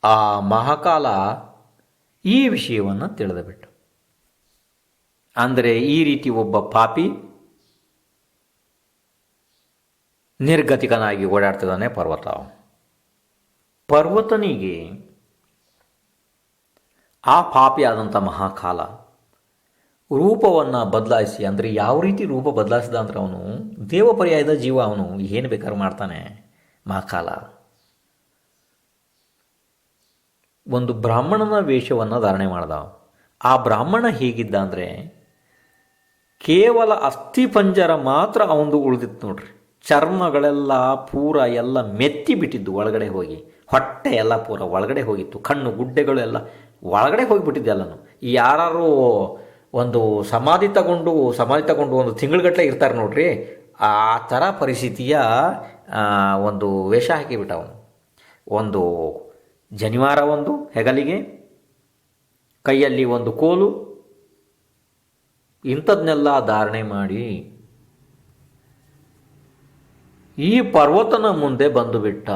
ಆ ಮಹಾಕಾಲ ಈ ವಿಷಯವನ್ನು ತಿಳಿದುಬಿಟ್ಟು, ಅಂದರೆ ಈ ರೀತಿ ಒಬ್ಬ ಪಾಪಿ ನಿರ್ಗತಿಕನಾಗಿ ಓಡಾಡ್ತಿದ್ದಾನೆ ಪರ್ವತನಿಗೆ ಆ ಪಾಪಿಯಾದಂಥ ಮಹಾಕಾಲ ರೂಪವನ್ನು ಬದಲಾಯಿಸಿ, ಅಂದರೆ ಯಾವ ರೀತಿ ರೂಪ ಬದಲಾಯಿಸಿದ ಅಂದರೆ ಅವನು ದೇವ ಪರ್ಯಾಯದ ಜೀವ, ಅವನು ಏನು ಬೇಕಾದ್ರೂ ಮಾಡ್ತಾನೆ. ಮಹಾಕಾಲ ಒಂದು ಬ್ರಾಹ್ಮಣನ ವೇಷವನ್ನು ಧಾರಣೆ ಮಾಡ್ದ. ಆ ಬ್ರಾಹ್ಮಣ ಹೇಗಿದ್ದ ಅಂದರೆ ಕೇವಲ ಅಸ್ಥಿಪಂಜರ ಮಾತ್ರ ಅವನು ಉಳಿದಿತ್ತು ನೋಡ್ರಿ. ಚರ್ಮಗಳೆಲ್ಲ ಪೂರ ಎಲ್ಲ ಮೆತ್ತಿ ಬಿಟ್ಟಿದ್ದು ಒಳಗಡೆ ಹೋಗಿ, ಹೊಟ್ಟೆ ಎಲ್ಲ ಪೂರ ಒಳಗಡೆ ಹೋಗಿತ್ತು, ಕಣ್ಣು ಗುಡ್ಡೆಗಳು ಎಲ್ಲ ಒಳಗಡೆ ಹೋಗಿಬಿಟ್ಟಿದ್ದು ಎಲ್ಲನೂ. ಯಾರು ಒಂದು ಸಮಾಧಿ ತಗೊಂಡು ಒಂದು ತಿಂಗಳುಗಟ್ಟಲೆ ಇರ್ತಾರೆ ನೋಡ್ರಿ, ಆ ಥರ ಪರಿಸ್ಥಿತಿಯ ಒಂದು ವೇಷ ಹಾಕಿಬಿಟ್ಟ ಅವನು. ಒಂದು ಜನಿವಾರ, ಒಂದು ಹೆಗಲಿಗೆ, ಕೈಯಲ್ಲಿ ಒಂದು ಕೋಲು, ಇಂಥದ್ನೆಲ್ಲ ಧಾರಣೆ ಮಾಡಿ ಈ ಪರ್ವತನ ಮುಂದೆ ಬಂದು ಬಿಟ್ಟ.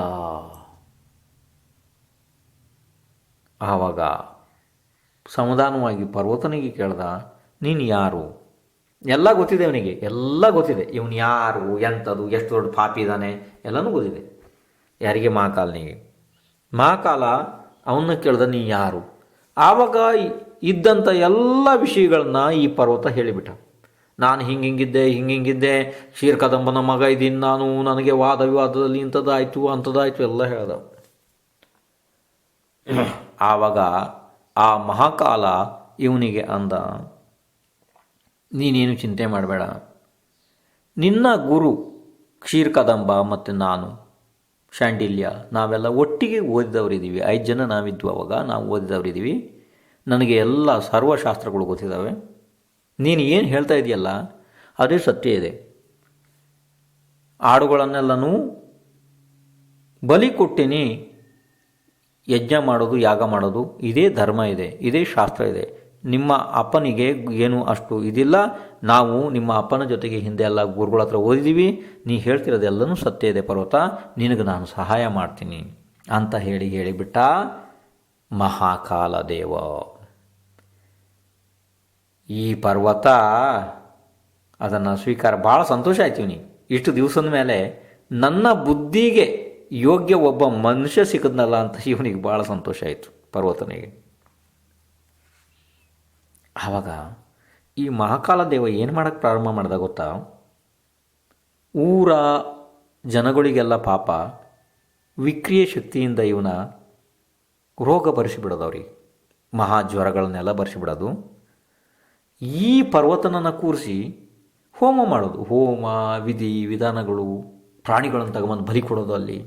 ಆವಾಗ ಸಮಾಧಾನವಾಗಿ ಪರ್ವತನಿಗೆ ಕೇಳ್ದ, ನೀನು ಯಾರು? ಎಲ್ಲ ಗೊತ್ತಿದೆ ಅವನಿಗೆ, ಎಲ್ಲ ಗೊತ್ತಿದೆ. ಇವನು ಯಾರು, ಎಂಥದ್ದು, ಎಷ್ಟು ದೊಡ್ಡ ಪಾಪಿ ಇದ್ದಾನೆ, ಎಲ್ಲನೂ ಗೊತ್ತಿದೆ. ಯಾರಿಗೆ? ಮಹಾಕಾಲನಿಗೆ. ಮಹಾಕಾಲ ಅವನ್ನ ಕೇಳ್ದ, ನೀ ಯಾರು? ಆವಾಗ ಇದ್ದಂಥ ಎಲ್ಲ ವಿಷಯಗಳನ್ನ ಈ ಪರ್ವತ ಹೇಳಿಬಿಟ್ಟ. ನಾನು ಹಿಂಗಿಂಗಿದ್ದೆ, ಕ್ಷೀರಕದಂಬನ ಮಗ ಇದ್ದೀನಿ ನಾನು, ನನಗೆ ವಾದ ವಿವಾದದಲ್ಲಿ ಇಂಥದ್ದಾಯಿತು ಅಂಥದ್ದಾಯಿತು ಎಲ್ಲ ಹೇಳ್ದ. ಆವಾಗ ಆ ಮಹಾಕಾಲ ಇವನಿಗೆ ಅಂದ, ನೀನೇನು ಚಿಂತೆ ಮಾಡಬೇಡ. ನಿನ್ನ ಗುರು ಕ್ಷೀರಕದಂಬ ಮತ್ತು ನಾನು ಶಾಂಡಿಲ್ಯ ನಾವೆಲ್ಲ ಒಟ್ಟಿಗೆ ಓದಿದವರಿದ್ದೀವಿ. 5 ಜನ ನಾವಿದ್ವು ಅವಾಗ, ನಾವು ಓದಿದವರಿದ್ದೀವಿ. ನನಗೆ ಎಲ್ಲ ಸರ್ವಶಾಸ್ತ್ರಗಳು ಗೊತ್ತಿದ್ದಾವೆ. ನೀನು ಏನು ಹೇಳ್ತಾ ಇದೆಯಲ್ಲ ಅದೇ ಸತ್ಯ ಇದೆ. ಆಡುಗಳನ್ನೆಲ್ಲನೂ ಬಲಿ ಕೊಟ್ಟಿನಿ, ಯಜ್ಞ ಮಾಡೋದು, ಯಾಗ ಮಾಡೋದು, ಇದೇ ಧರ್ಮ ಇದೆ, ಇದೇ ಶಾಸ್ತ್ರ ಇದೆ. ನಿಮ್ಮ ಅಪ್ಪನಿಗೆ ಏನು ಅಷ್ಟು ಇದಿಲ್ಲ. ನಾವು ನಿಮ್ಮ ಅಪ್ಪನ ಜೊತೆಗೆ ಹಿಂದೆ ಎಲ್ಲ ಗುರುಗಳ ಹತ್ರ ಓದಿದ್ದೀವಿ. ನೀ ಹೇಳ್ತಿರೋದೆಲ್ಲನೂ ಸತ್ಯ ಇದೆ ಪರ್ವತ, ನಿನಗೆ ನಾನು ಸಹಾಯ ಮಾಡ್ತೀನಿ ಅಂತ ಹೇಳಿಬಿಟ್ಟ ಮಹಾಕಾಲ ದೇವ. ಈ ಪರ್ವತ ಅದನ್ನು ಸ್ವೀಕಾರ, ಭಾಳ ಸಂತೋಷ ಆಯ್ತು ಇವನಿಗೆ. ಇಷ್ಟು ದಿವಸದ ಮೇಲೆ ನನ್ನ ಬುದ್ಧಿಗೆ ಯೋಗ್ಯ ಒಬ್ಬ ಮನುಷ್ಯ ಸಿಕ್ಕದ್ನಲ್ಲ ಅಂತ ಇವನಿಗೆ ಭಾಳ ಸಂತೋಷ ಆಯಿತು ಪರ್ವತನಿಗೆ. ಆವಾಗ ಈ ಮಹಾಕಾಲ ದೇವ ಏನು ಮಾಡೋಕ್ಕೆ ಪ್ರಾರಂಭ ಮಾಡ್ದ ಗೊತ್ತಾ? ಊರ ಜನಗಳಿಗೆಲ್ಲ ಪಾಪ ವಿಕ್ರಿಯೆ ಶಕ್ತಿಯಿಂದ ಇವನ ರೋಗ ಬರೆಸಿಬಿಡೋದು, ಅವ್ರಿಗೆ ಮಹಾಜ್ವರಗಳನ್ನೆಲ್ಲ ಬರೆಸಿಬಿಡೋದು. ಈ ಪರ್ವತನನ್ನು ಕೂರಿಸಿ ಹೋಮ ಮಾಡೋದು, ಹೋಮ ವಿಧಿ ವಿಧಾನಗಳು, ಪ್ರಾಣಿಗಳನ್ನು ತಗೊಂಬಂದು ಬಲಿ ಕೊಡೋದು ಅಲ್ಲಿ.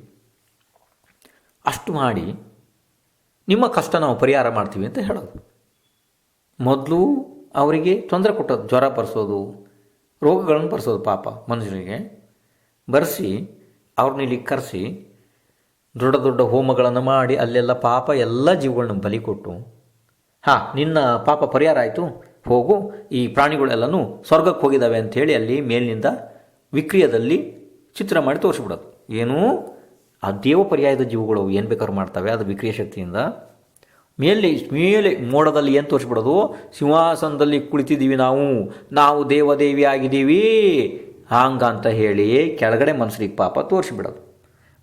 ಅಷ್ಟು ಮಾಡಿ ನಿಮ್ಮ ಕಷ್ಟ ನಾವು ಪರಿಹಾರ ಮಾಡ್ತೀವಿ ಅಂತ ಹೇಳೋದು. ಮೊದಲು ಅವರಿಗೆ ತೊಂದರೆ ಕೊಟ್ಟೋದು, ಜ್ವರ ಬರೆಸೋದು, ರೋಗಗಳನ್ನು ಬರೆಸೋದು ಪಾಪ ಮನುಷ್ಯರಿಗೆ ಬರೆಸಿ ಅವ್ರನ್ನ ಇಲ್ಲಿ ಕರೆಸಿ ದೊಡ್ಡ ದೊಡ್ಡ ಹೋಮಗಳನ್ನು ಮಾಡಿ ಅಲ್ಲೆಲ್ಲ ಪಾಪ ಎಲ್ಲ ಜೀವಗಳನ್ನ ಬಲಿ ಕೊಟ್ಟು, ನಿನ್ನ ಪಾಪ ಪರಿಹಾರ ಆಯಿತು, ಹೋಗು, ಈ ಪ್ರಾಣಿಗಳೆಲ್ಲನೂ ಸ್ವರ್ಗಕ್ಕೆ ಹೋಗಿದ್ದಾವೆ ಅಂಥೇಳಿ ಅಲ್ಲಿ ಮೇಲಿನಿಂದ ವಿಕ್ರಿಯದಲ್ಲಿ ಚಿತ್ರ ಮಾಡಿ ತೋರಿಸ್ಬಿಡೋದು. ಏನೂ ಆ ದೇವ ಪರ್ಯಾಯದ ಜೀವಗಳು ಏನು ಬೇಕಾದ್ರೂ ಮಾಡ್ತವೆ, ಅದು ವಿಕ್ರಿಯ ಶಕ್ತಿಯಿಂದ ಮೇಲೆ ಮೋಡದಲ್ಲಿ ಏನು ತೋರಿಸ್ಬಿಡೋದು, ಸಿಂಹಾಸನದಲ್ಲಿ ಕುಳಿತಿದ್ದೀವಿ ನಾವು ದೇವದೇವಿ ಆಗಿದ್ದೀವಿ ಹಂಗಂತ ಹೇಳಿ ಕೆಳಗಡೆ ಮನುಷ್ಯರಿಗೆ ಪಾಪ ತೋರಿಸಿಬಿಡೋದು.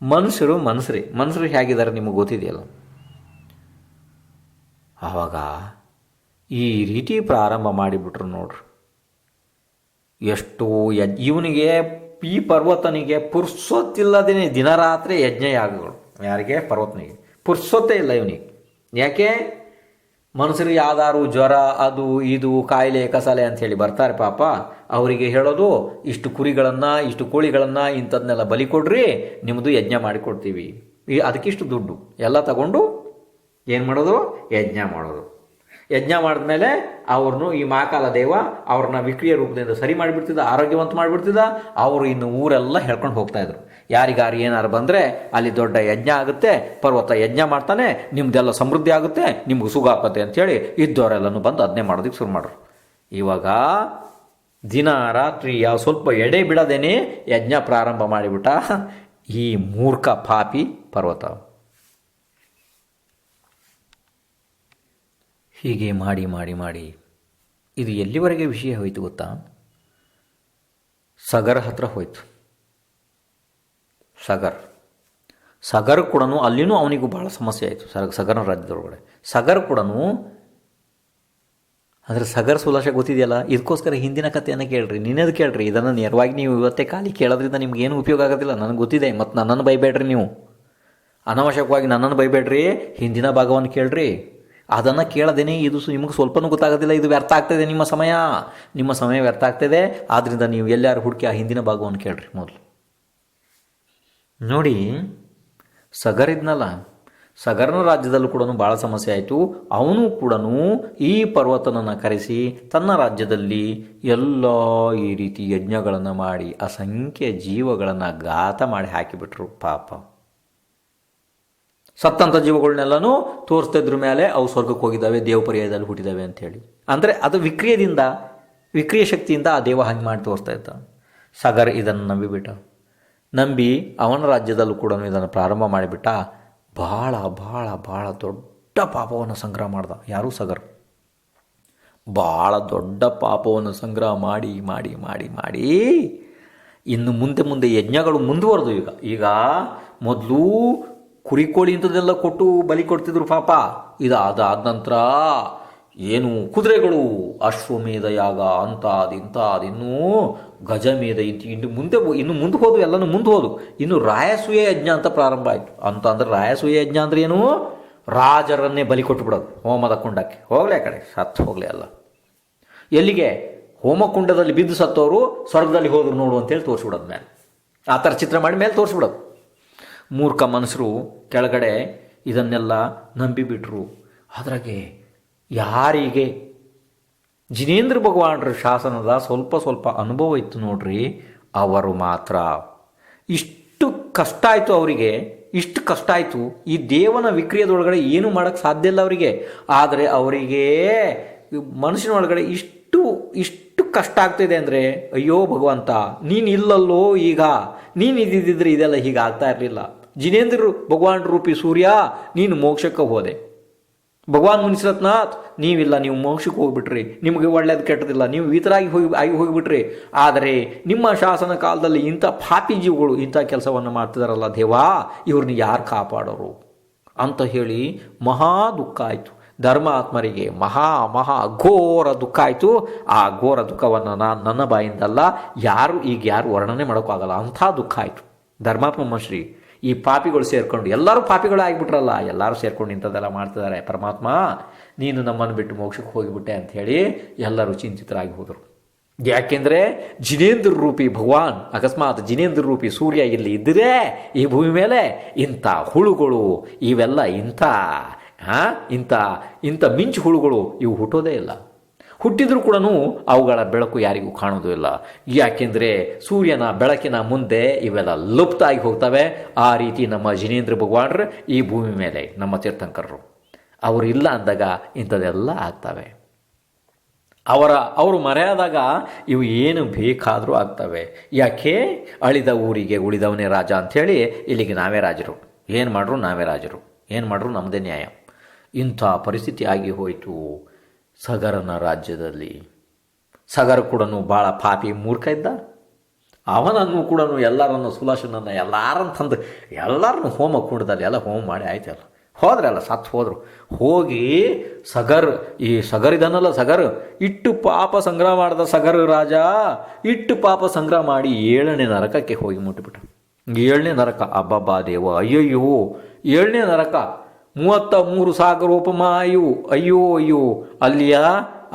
ಮನುಷ್ಯರು ಹೇಗಿದ್ದಾರೆ ನಿಮಗೆ ಗೊತ್ತಿದೆಯಲ್ಲ. ಆವಾಗ ಈ ರೀತಿ ಪ್ರಾರಂಭ ಮಾಡಿಬಿಟ್ರು ನೋಡ್ರಿ. ಎಷ್ಟು ಇವನಿಗೆ ಈ ಪರ್ವತನಿಗೆ ಪುರ್ಸೊತ್ತಿಲ್ಲದೇ ದಿನರಾತ್ರಿ ಯಜ್ಞಯಾಗಗಳು. ಯಾರಿಗೆ? ಪರ್ವತನಿಗೆ ಪುರ್ಸೊತ್ತೇ ಇಲ್ಲ ಇವನಿಗೆ. ಯಾಕೆ? ಮನುಷ್ಯರಿಗೆ ಯಾವ್ದಾರು ಜ್ವರ ಅದು ಇದು ಕಾಯಿಲೆ ಕಸಾಲೆ ಅಂಥೇಳಿ ಬರ್ತಾರೆ ಪಾಪ. ಅವರಿಗೆ ಹೇಳೋದು ಇಷ್ಟು ಕುರಿಗಳನ್ನು ಇಷ್ಟು ಕೋಳಿಗಳನ್ನು ಇಂಥದನ್ನೆಲ್ಲ ಬಲಿ ಕೊಡ್ರಿ, ನಿಮ್ಮದು ಯಜ್ಞ ಮಾಡಿಕೊಡ್ತೀವಿ. ಅದಕ್ಕಿಷ್ಟು ದುಡ್ಡು ಎಲ್ಲ ತಗೊಂಡು ಏನು ಮಾಡೋದು? ಯಜ್ಞ ಮಾಡೋದು. ಯಜ್ಞ ಮಾಡಿದ್ಮೇಲೆ ಅವ್ರನ್ನು ಈ ಮಹಾಕಾಲ ದೇವ ಅವ್ರನ್ನ ವಿಕ್ರಿಯ ರೂಪದಿಂದ ಸರಿ ಮಾಡಿಬಿಡ್ತಿದ್ದ, ಆರೋಗ್ಯವಂತ ಮಾಡಿಬಿಡ್ತಿದ್ದ. ಅವರು ಇನ್ನು ಊರೆಲ್ಲ ಹೇಳ್ಕೊಂಡು ಹೋಗ್ತಾಯಿದ್ರು. ಯಾರಿಗಾರು ಏನಾರು ಬಂದರೆ ಅಲ್ಲಿ ದೊಡ್ಡ ಯಜ್ಞ ಆಗುತ್ತೆ, ಪರ್ವತ ಯಜ್ಞ ಮಾಡ್ತಾನೆ, ನಿಮ್ದೆಲ್ಲ ಸಮೃದ್ಧಿ ಆಗುತ್ತೆ, ನಿಮ್ಗೆ ಸುಖ ಆಗುತ್ತೆ ಅಂಥೇಳಿ ಇದ್ದವರೆಲ್ಲನೂ ಬಂದು ಅದನ್ನೇ ಮಾಡೋದಕ್ಕೆ ಶುರು ಮಾಡ್ರು. ಇವಾಗ ದಿನ ರಾತ್ರಿ ಯಾವ ಸ್ವಲ್ಪ ಎಡೆ ಬಿಡದೇನೆ ಯಜ್ಞ ಪ್ರಾರಂಭ ಮಾಡಿಬಿಟ್ಟ ಈ ಮೂರ್ಖ ಪಾಪಿ ಪರ್ವತ. ಹೀಗೆ ಮಾಡಿ ಮಾಡಿ ಮಾಡಿ ಇದು ಎಲ್ಲಿವರೆಗೆ ವಿಷಯ ಹೋಯಿತು ಗೊತ್ತಾ? ಸಗರ್ ಹತ್ರ ಹೋಯ್ತು. ಸಗರ್ ಕೂಡ ಅಲ್ಲಿನೂ ಅವನಿಗೂ ಭಾಳ ಸಮಸ್ಯೆ ಆಯಿತು. ಸಗರ್ನ ರಾಜ್ಯದೊಳಗಡೆ ಸಗರ್ ಕೂಡ, ಅಂದರೆ ಸಗರ್ ಸುಲಾಶ ಗೊತ್ತಿದೆಯಲ್ಲ. ಇದಕ್ಕೋಸ್ಕರ ಹಿಂದಿನ ಕಥೆಯನ್ನು ಕೇಳ್ರಿ, ನಿನ್ನದು ಕೇಳ್ರಿ. ಇದನ್ನು ನೇರವಾಗಿ ನೀವು ಇವತ್ತೇ ಖಾಲಿ ಕೇಳೋದ್ರಿಂದ ನಿಮ್ಗೇನು ಉಪಯೋಗ ಆಗೋದಿಲ್ಲ, ನನಗೆ ಗೊತ್ತಿದೆ. ಮತ್ತು ನನ್ನನ್ನು ಬೈಬೇಡ್ರಿ, ನೀವು ಅನಾವಶ್ಯಕವಾಗಿ ನನ್ನನ್ನು ಬೈಬೇಡ್ರಿ. ಹಿಂದಿನ ಭಾಗವನ್ನು ಕೇಳ್ರಿ. ಅದನ್ನು ಕೇಳದೇನೆ ಇದು ನಿಮಗೆ ಸ್ವಲ್ಪನೂ ಗೊತ್ತಾಗೋದಿಲ್ಲ. ಇದು ವ್ಯರ್ಥ ಆಗ್ತದೆ, ನಿಮ್ಮ ಸಮಯ ವ್ಯರ್ಥ ಆಗ್ತದೆ. ಆದ್ದರಿಂದ ನೀವು ಎಲ್ಲಾರು ಹುಡುಕಿ ಆ ಹಿಂದಿನ ಭಾಗವನ್ನು ಕೇಳ್ರಿ ಮೊದಲು. ನೋಡಿ, ಸಗರ್ ಇದ್ನಲ್ಲ, ಸಗರ್ನ ರಾಜ್ಯದಲ್ಲೂ ಕೂಡ ಭಾಳ ಸಮಸ್ಯೆ ಆಯಿತು. ಅವನು ಕೂಡ ಈ ಪರ್ವತನನ್ನು ಕರೆಸಿ ತನ್ನ ರಾಜ್ಯದಲ್ಲಿ ಎಲ್ಲ ಈ ರೀತಿ ಯಜ್ಞಗಳನ್ನು ಮಾಡಿ ಅಸಂಖ್ಯ ಜೀವಗಳನ್ನು ಘಾತ ಮಾಡಿ ಹಾಕಿಬಿಟ್ರು ಪಾಪ. ಸತ್ತಂಥ ಜೀವಗಳನ್ನೆಲ್ಲನೂ ತೋರಿಸ್ತಿದ್ರ ಮೇಲೆ ಅವು ಸ್ವರ್ಗಕ್ಕೆ ಹೋಗಿದ್ದಾವೆ, ದೇವ ಪರ್ಯಾಯದಲ್ಲಿ ಹುಟ್ಟಿದ್ದಾವೆ ಅಂಥೇಳಿ. ಅಂದರೆ ಅದು ವಿಕ್ರಿಯ ಶಕ್ತಿಯಿಂದ ಆ ದೇವ ಹಂಗೆ ಮಾಡಿ ತೋರಿಸ್ತಾ ಇದ್ದ. ಸಗರ್ ಇದನ್ನು ನಂಬಿ ಅವನ ರಾಜ್ಯದಲ್ಲೂ ಕೂಡ ಇದನ್ನು ಪ್ರಾರಂಭ ಮಾಡಿಬಿಟ್ಟ. ಭಾಳ ಭಾಳ ಭಾಳ ದೊಡ್ಡ ಪಾಪವನ್ನು ಸಂಗ್ರಹ ಮಾಡ್ದ. ಯಾರು? ಸಗರ್. ಭಾಳ ದೊಡ್ಡ ಪಾಪವನ್ನು ಸಂಗ್ರಹ ಮಾಡಿ ಮಾಡಿ ಮಾಡಿ ಮಾಡಿ ಇನ್ನು ಮುಂದೆ ಯಜ್ಞಗಳು ಮುಂದುವರೆದು ಈಗ ಮೊದಲು ಕುರಿ ಕೋಳಿ ಇಂಥದ್ದೆಲ್ಲ ಕೊಟ್ಟು ಬಲಿ ಕೊಡ್ತಿದ್ರು ಪಾಪ. ಅದಾದ ನಂತರ ಏನು ಕುದುರೆಗಳು, ಅಶ್ವಮೇಧ ಯಾಗ ಇನ್ನೂ ಗಜಮೇಧ ಇನ್ನು ಮುಂದೆ ಹೋದು, ಎಲ್ಲನೂ ಮುಂದೆ ಹೋದು. ಇನ್ನು ರಾಯಸೂಯ ಯಜ್ಞ ಅಂತ ಪ್ರಾರಂಭ ಆಯಿತು. ಅಂದರೆ ರಾಯಸೂಯ ಯಜ್ಞ ಅಂದರೆ ಏನು? ರಾಜರನ್ನೇ ಬಲಿ ಕೊಟ್ಟುಬಿಡೋದು ಹೋಮದ ಕುಂಡಕ್ಕೆ. ಹೋಗಲೇ ಆ ಕಡೆ ಸತ್ತು ಹೋಗಲೇ ಅಲ್ಲ, ಎಲ್ಲಿಗೆ? ಹೋಮಕುಂಡದಲ್ಲಿ ಬಿದ್ದು ಸತ್ತವರು ಸ್ವರ್ಗದಲ್ಲಿ ಹೋದ್ರು ನೋಡು ಅಂತೇಳಿ ತೋರಿಸ್ಬಿಡೋದು ಮೇಲೆ. ಆ ಥರ ಚಿತ್ರ ಮಾಡಿ ಮೇಲೆ ತೋರಿಸ್ಬಿಡೋದು. ಮೂರ್ಖ ಮನುಷ್ಯರು ಕೆಳಗಡೆ ಇದನ್ನೆಲ್ಲ ನಂಬಿಬಿಟ್ರು. ಅದ್ರಾಗೆ ಯಾರಿಗೆ ಜಿನೇಂದ್ರ ಭಗವಾನರ ಶಾಸನದ ಸ್ವಲ್ಪ ಅನುಭವ ಇತ್ತು ನೋಡ್ರಿ, ಅವರು ಮಾತ್ರ ಇಷ್ಟು ಕಷ್ಟ ಆಯಿತು ಅವರಿಗೆ. ಇಷ್ಟು ಕಷ್ಟ ಆಯಿತು. ಈ ದೇವನ ವಿಕ್ರಿಯದೊಳಗಡೆ ಏನು ಮಾಡೋಕ್ಕೆ ಸಾಧ್ಯ ಇಲ್ಲ ಅವರಿಗೆ. ಆದರೆ ಅವರಿಗೆ ಮನುಷ್ಯನ ಒಳಗಡೆ ಇಷ್ಟು ಕಷ್ಟ ಆಗ್ತಿದೆ ಅಂದರೆ, ಅಯ್ಯೋ ಭಗವಂತ, ನೀನು ಇಲ್ಲಲ್ಲೋ, ಈಗ ನೀನು ಇದ್ದಿದ್ದರೆ ಇದೆಲ್ಲ ಹೀಗೆ ಆಗ್ತಾ ಇರಲಿಲ್ಲ. ಜಿನೇಂದ್ರ ಭಗವಾನ್ ರೂಪಿ ಸೂರ್ಯ, ನೀನು ಮೋಕ್ಷಕ್ಕೆ ಹೋದೆ. ಭಗವಾನ್ ಮುನಿಸ್ರತ್ನಾಥ್, ನೀವಿಲ್ಲ, ನೀವು ಮೋಕ್ಷಕ್ಕೆ ಹೋಗ್ಬಿಟ್ರಿ. ನಿಮಗೆ ಒಳ್ಳೇದು ಕೆಟ್ಟದಿಲ್ಲ, ನೀವು ವಿತರಾಗಿ ಹೋಗಿಬಿಟ್ರಿ. ಆದರೆ ನಿಮ್ಮ ಶಾಸನ ಕಾಲದಲ್ಲಿ ಇಂಥ ಪಾಪಿ ಜೀವಗಳು ಇಂಥ ಕೆಲಸವನ್ನು ಮಾಡ್ತಿದಾರಲ್ಲ ದೇವಾ, ಇವ್ರನ್ನ ಯಾರು ಕಾಪಾಡೋರು ಅಂತ ಹೇಳಿ ಮಹಾ ದುಃಖ ಆಯಿತು. ಧರ್ಮಾತ್ಮರಿಗೆ ಮಹಾ ಘೋರ ದುಃಖ ಆಯಿತು. ಆ ಘೋರ ದುಃಖವನ್ನು ನನ್ನ ಬಾಯಿಂದಲ್ಲ, ಯಾರು ವರ್ಣನೆ ಮಾಡೋಕ್ಕಾಗಲ್ಲ, ಅಂಥ ದುಃಖ ಆಯಿತು ಧರ್ಮಾತ್ಮ ಮನುಷ್ಯರಿ. ಈ ಪಾಪಿಗಳು ಸೇರಿಕೊಂಡು, ಎಲ್ಲರೂ ಪಾಪಿಗಳು ಆಗಿಬಿಟ್ರಲ್ಲ, ಎಲ್ಲರೂ ಸೇರ್ಕೊಂಡು ಇಂಥದ್ದೆಲ್ಲ ಮಾಡ್ತಿದ್ದಾರೆ. ಪರಮಾತ್ಮ, ನೀನು ನಮ್ಮನ್ನು ಬಿಟ್ಟು ಮೋಕ್ಷಕ್ಕೆ ಹೋಗಿಬಿಟ್ಟೆ ಅಂಥೇಳಿ ಎಲ್ಲರೂ ಚಿಂತಿತರಾಗಿ ಹೋದರು. ಯಾಕೆಂದರೆ ಜಿನೇಂದ್ರ ರೂಪಿ ಭಗವಾನ್, ಅಕಸ್ಮಾತ್ ಜಿನೇಂದ್ರ ರೂಪಿ ಸೂರ್ಯ ಇಲ್ಲಿ ಇದ್ದರೆ ಈ ಭೂಮಿ ಮೇಲೆ ಇಂಥ ಹುಳುಗಳು, ಇವೆಲ್ಲ ಇಂಥ ಮಿಂಚು ಹುಳುಗಳು ಇವು ಹುಟ್ಟೋದೇ ಇಲ್ಲ. ಹುಟ್ಟಿದ್ರೂ ಕೂಡ ಅವುಗಳ ಬೆಳಕು ಯಾರಿಗೂ ಕಾಣೋದು ಇಲ್ಲ. ಯಾಕೆಂದರೆ ಸೂರ್ಯನ ಬೆಳಕಿನ ಮುಂದೆ ಇವೆಲ್ಲ ಲುಪ್ತ ಆಗಿ ಹೋಗ್ತವೆ. ಆ ರೀತಿ ನಮ್ಮ ಜಿನೇಂದ್ರ ಭಗವಾನರು ಈ ಭೂಮಿ ಮೇಲೆ, ನಮ್ಮ ತೀರ್ಥಂಕರರು, ಅವರು ಇಲ್ಲ ಅಂದಾಗ ಇಂಥದ್ದೆಲ್ಲ ಆಗ್ತವೆ. ಅವರು ಮರೆಯಾದಾಗ ಇವು ಏನು ಬೇಕಾದರೂ ಆಗ್ತವೆ. ಯಾಕೆ? ಅಳಿದ ಊರಿಗೆ ಉಳಿದವನೇ ರಾಜ ಅಂಥೇಳಿ ಇಲ್ಲಿಗೆ ನಾವೇ ರಾಜರು. ಏನು ಮಾಡ್ರು ನಾವೇ ರಾಜರು, ಏನು ಮಾಡ್ರು ನಮ್ಮದೇ ನ್ಯಾಯ. ಇಂಥ ಪರಿಸ್ಥಿತಿ ಆಗಿ ಹೋಯಿತು ಸಗರನ ರಾಜ್ಯದಲ್ಲಿ. ಸಗರ ಕೂಡ ಭಾಳ ಪಾಪಿ ಮೂರ್ಖ ಇದ್ದ. ಅವನನ್ನು ಕೂಡ ಎಲ್ಲರನ್ನು ಸುಲಾಶನನ್ನು ಎಲ್ಲರನ್ನು ತಂದು ಎಲ್ಲರನ್ನು ಹೋಮ ಕುಂಡದಲ್ಲಿ ಎಲ್ಲ ಹೋಮ ಮಾಡಿ ಆಯ್ತಲ್ಲ, ಹೋದ್ರೆ ಅಲ್ಲ ಸತ್ತು ಹೋದರು. ಹೋಗಿ ಸಗರ್, ಈ ಸಗರ್ ಇದನ್ನಲ್ಲ, ಸಗರ್ ಇಟ್ಟು ಪಾಪ ಸಂಗ್ರಹ ಮಾಡಿದ ಸಗರ್ ರಾಜ ಇಟ್ಟು ಪಾಪ ಸಂಗ್ರಹ ಮಾಡಿ 7ನೇ ನರಕಕ್ಕೆ ಹೋಗಿ ಮುಟ್ಟಿಬಿಟ್ಟ. 7ನೇ ನರಕ, ಅಬ್ಬಬ್ಬಾ ದೇವ, ಅಯ್ಯಯ್ಯೋ 7ನೇ ನರಕ, 33 ಸಾಗರೋಪಮಾಯು, ಅಯ್ಯೋ ಅಯ್ಯೋ. ಅಲ್ಲಿಯ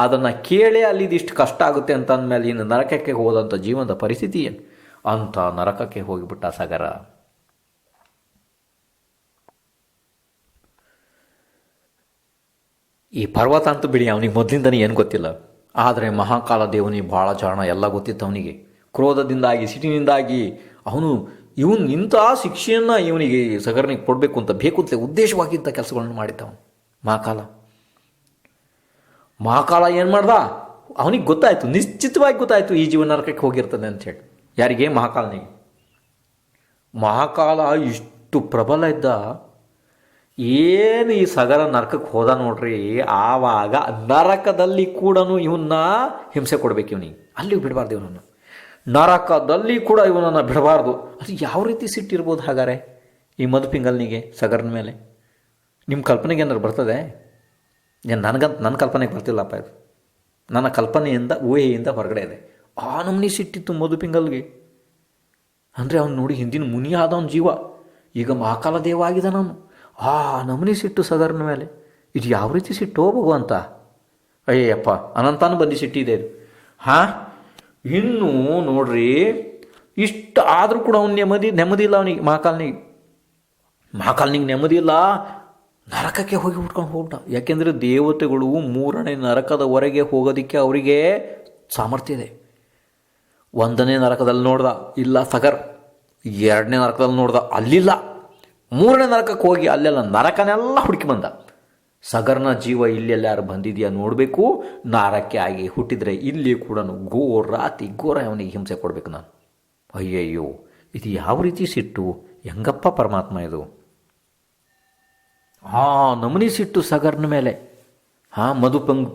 ಅದನ್ನು ಕೇಳೇ ಅಲ್ಲಿದಿಷ್ಟು ಕಷ್ಟ ಆಗುತ್ತೆ ಅಂತ ಅಂದಮೇಲೆ ಇನ್ನು ನರಕಕ್ಕೆ ಹೋದಂಥ ಜೀವನದ ಪರಿಸ್ಥಿತಿ ಏನು? ಅಂಥ ನರಕಕ್ಕೆ ಹೋಗಿಬಿಟ್ಟ ಸಗರ. ಈ ಪರ್ವತ ಅಂತೂ ಬಿಡಿ, ಅವನಿಗೆ ಮೊದಲಿಂದನೇ ಏನು ಗೊತ್ತಿಲ್ಲ. ಆದರೆ ಮಹಾಕಾಲ ದೇವನಿಗೆ ಭಾಳ ಜಾಣ, ಎಲ್ಲ ಗೊತ್ತಿತ್ತು ಅವನಿಗೆ. ಕ್ರೋಧದಿಂದಾಗಿ, ಸಿಟ್ಟಿನಿಂದಾಗಿ ಇವನು ಇಂಥ ಶಿಕ್ಷೆಯನ್ನು ಇವನಿಗೆ ಸಗರನಿಗೆ ಕೊಡಬೇಕು ಅಂತ ಬೇಕು ಅಂತ ಉದ್ದೇಶವಾಗಿದ್ದ ಕೆಲಸಗಳನ್ನು ಮಾಡಿದ್ದವನು ಮಹಾಕಾಲ ಏನು ಮಾಡ್ದ? ಅವನಿಗೆ ಗೊತ್ತಾಯಿತು, ನಿಶ್ಚಿತವಾಗಿ ಗೊತ್ತಾಯಿತು ಈ ಜೀವನ ನರಕಕ್ಕೆ ಹೋಗಿರ್ತದೆ ಅಂಥೇಳಿ. ಯಾರಿಗೆ? ಮಹಾಕಾಲನಿಗೆ. ಮಹಾಕಾಲ ಇಷ್ಟು ಪ್ರಬಲ ಇದ್ದ, ಏನು ಈ ಸಗರ ನರಕಕ್ಕೆ ಹೋದ ನೋಡ್ರಿ, ಆವಾಗ ನರಕದಲ್ಲಿ ಕೂಡ ಇವನ್ನ ಹಿಂಸೆ ಕೊಡಬೇಕು ಇವನಿಗೆ. ಅಲ್ಲಿಗೆ ಬಿಡಬಾರ್ದು ಇವನನ್ನು, ನರಕದಲ್ಲಿ ಕೂಡ ಇವನನ್ನು ಬಿಡಬಾರ್ದು. ಅದು ಯಾವ ರೀತಿ ಸಿಟ್ಟಿರ್ಬೋದು ಹಾಗಾರೆ ಈ ಮಧುಪಿಂಗಲ್ನಿಗೆ ಸಗರನ ಮೇಲೆ? ನಿಮ್ಮ ಕಲ್ಪನೆಗೆ ಏನಾದ್ರು ಬರ್ತದೆ? ನನ್ನ ಕಲ್ಪನೆಗೆ ಬರ್ತಿಲ್ಲಪ್ಪ ಇದು. ನನ್ನ ಕಲ್ಪನೆಯಿಂದ, ಊಹೆಯಿಂದ ಹೊರಗಡೆ ಇದೆ. ಆ ನಮೂನಿ ಸಿಟ್ಟಿತ್ತು ಮಧುಪಿಂಗಲ್ಗೆ. ಅಂದರೆ ಅವ್ನು ನೋಡಿ, ಹಿಂದಿನ ಮುನಿ ಆದವನ ಜೀವ, ಈಗ ಮಹಾಕಾಲ ದೇವ ಆಗಿದ್ದಾನವನು. ಆ ನಮೂನಿ ಸಿಟ್ಟು ಸಗರನ ಮೇಲೆ. ಇದು ಯಾವ ರೀತಿ ಸಿಟ್ಟು ಭಗವಂತ? ಅಯ್ಯಪ್ಪ, ಅನಂತಾನು ಬಂದು ಸಿಟ್ಟಿದೆ ಇದು. ಇನ್ನೂ ನೋಡ್ರಿ, ಇಷ್ಟು ಆದರೂ ಕೂಡ ಅವ್ನು ನೆಮ್ಮದಿ ಇಲ್ಲ ಅವನಿಗೆ. ಮಹಾಕಾಲನಿಗೆ ನೆಮ್ಮದಿ ಇಲ್ಲ, ನರಕಕ್ಕೆ ಹೋಗಿ ಉಟ್ಕೊಂಡು ಹೋಗ್ಬಿಟ್ಟ. ಯಾಕೆಂದರೆ ದೇವತೆಗಳು 3ನೇ ನರಕದವರೆಗೆ ಹೋಗೋದಕ್ಕೆ ಅವರಿಗೆ ಸಾಮರ್ಥ್ಯ ಇದೆ. 1ನೇ ನರಕದಲ್ಲಿ ನೋಡ್ದ, ಇಲ್ಲ ಸಗರ್. 2ನೇ ನರಕದಲ್ಲಿ ನೋಡ್ದ, ಅಲ್ಲಿಲ್ಲ. 3ನೇ ನರಕಕ್ಕೆ ಹೋಗಿ ಅಲ್ಲೆಲ್ಲ ನರಕನೆಲ್ಲ ಹುಡುಕಿ ಬಂದ. ಸಗರ್ನ ಜೀವ ಇಲ್ಲೆಲ್ಲಾರು ಬಂದಿದೆಯಾ ನೋಡಬೇಕು, ನರಕ್ಕೆ ಆಗಿ ಹುಟ್ಟಿದರೆ ಇಲ್ಲಿ ಕೂಡ ಘೋರ ಅವನಿಗೆ ಹಿಂಸೆ ಕೊಡಬೇಕು ನಾನು. ಅಯ್ಯಯ್ಯೋ, ಇದು ಯಾವ ರೀತಿ ಸಿಟ್ಟು? ಹೆಂಗಪ್ಪ ಪರಮಾತ್ಮ ಇದು? ನಮನಿ ಸಿಟ್ಟು ಸಗರ್ನ ಮೇಲೆ,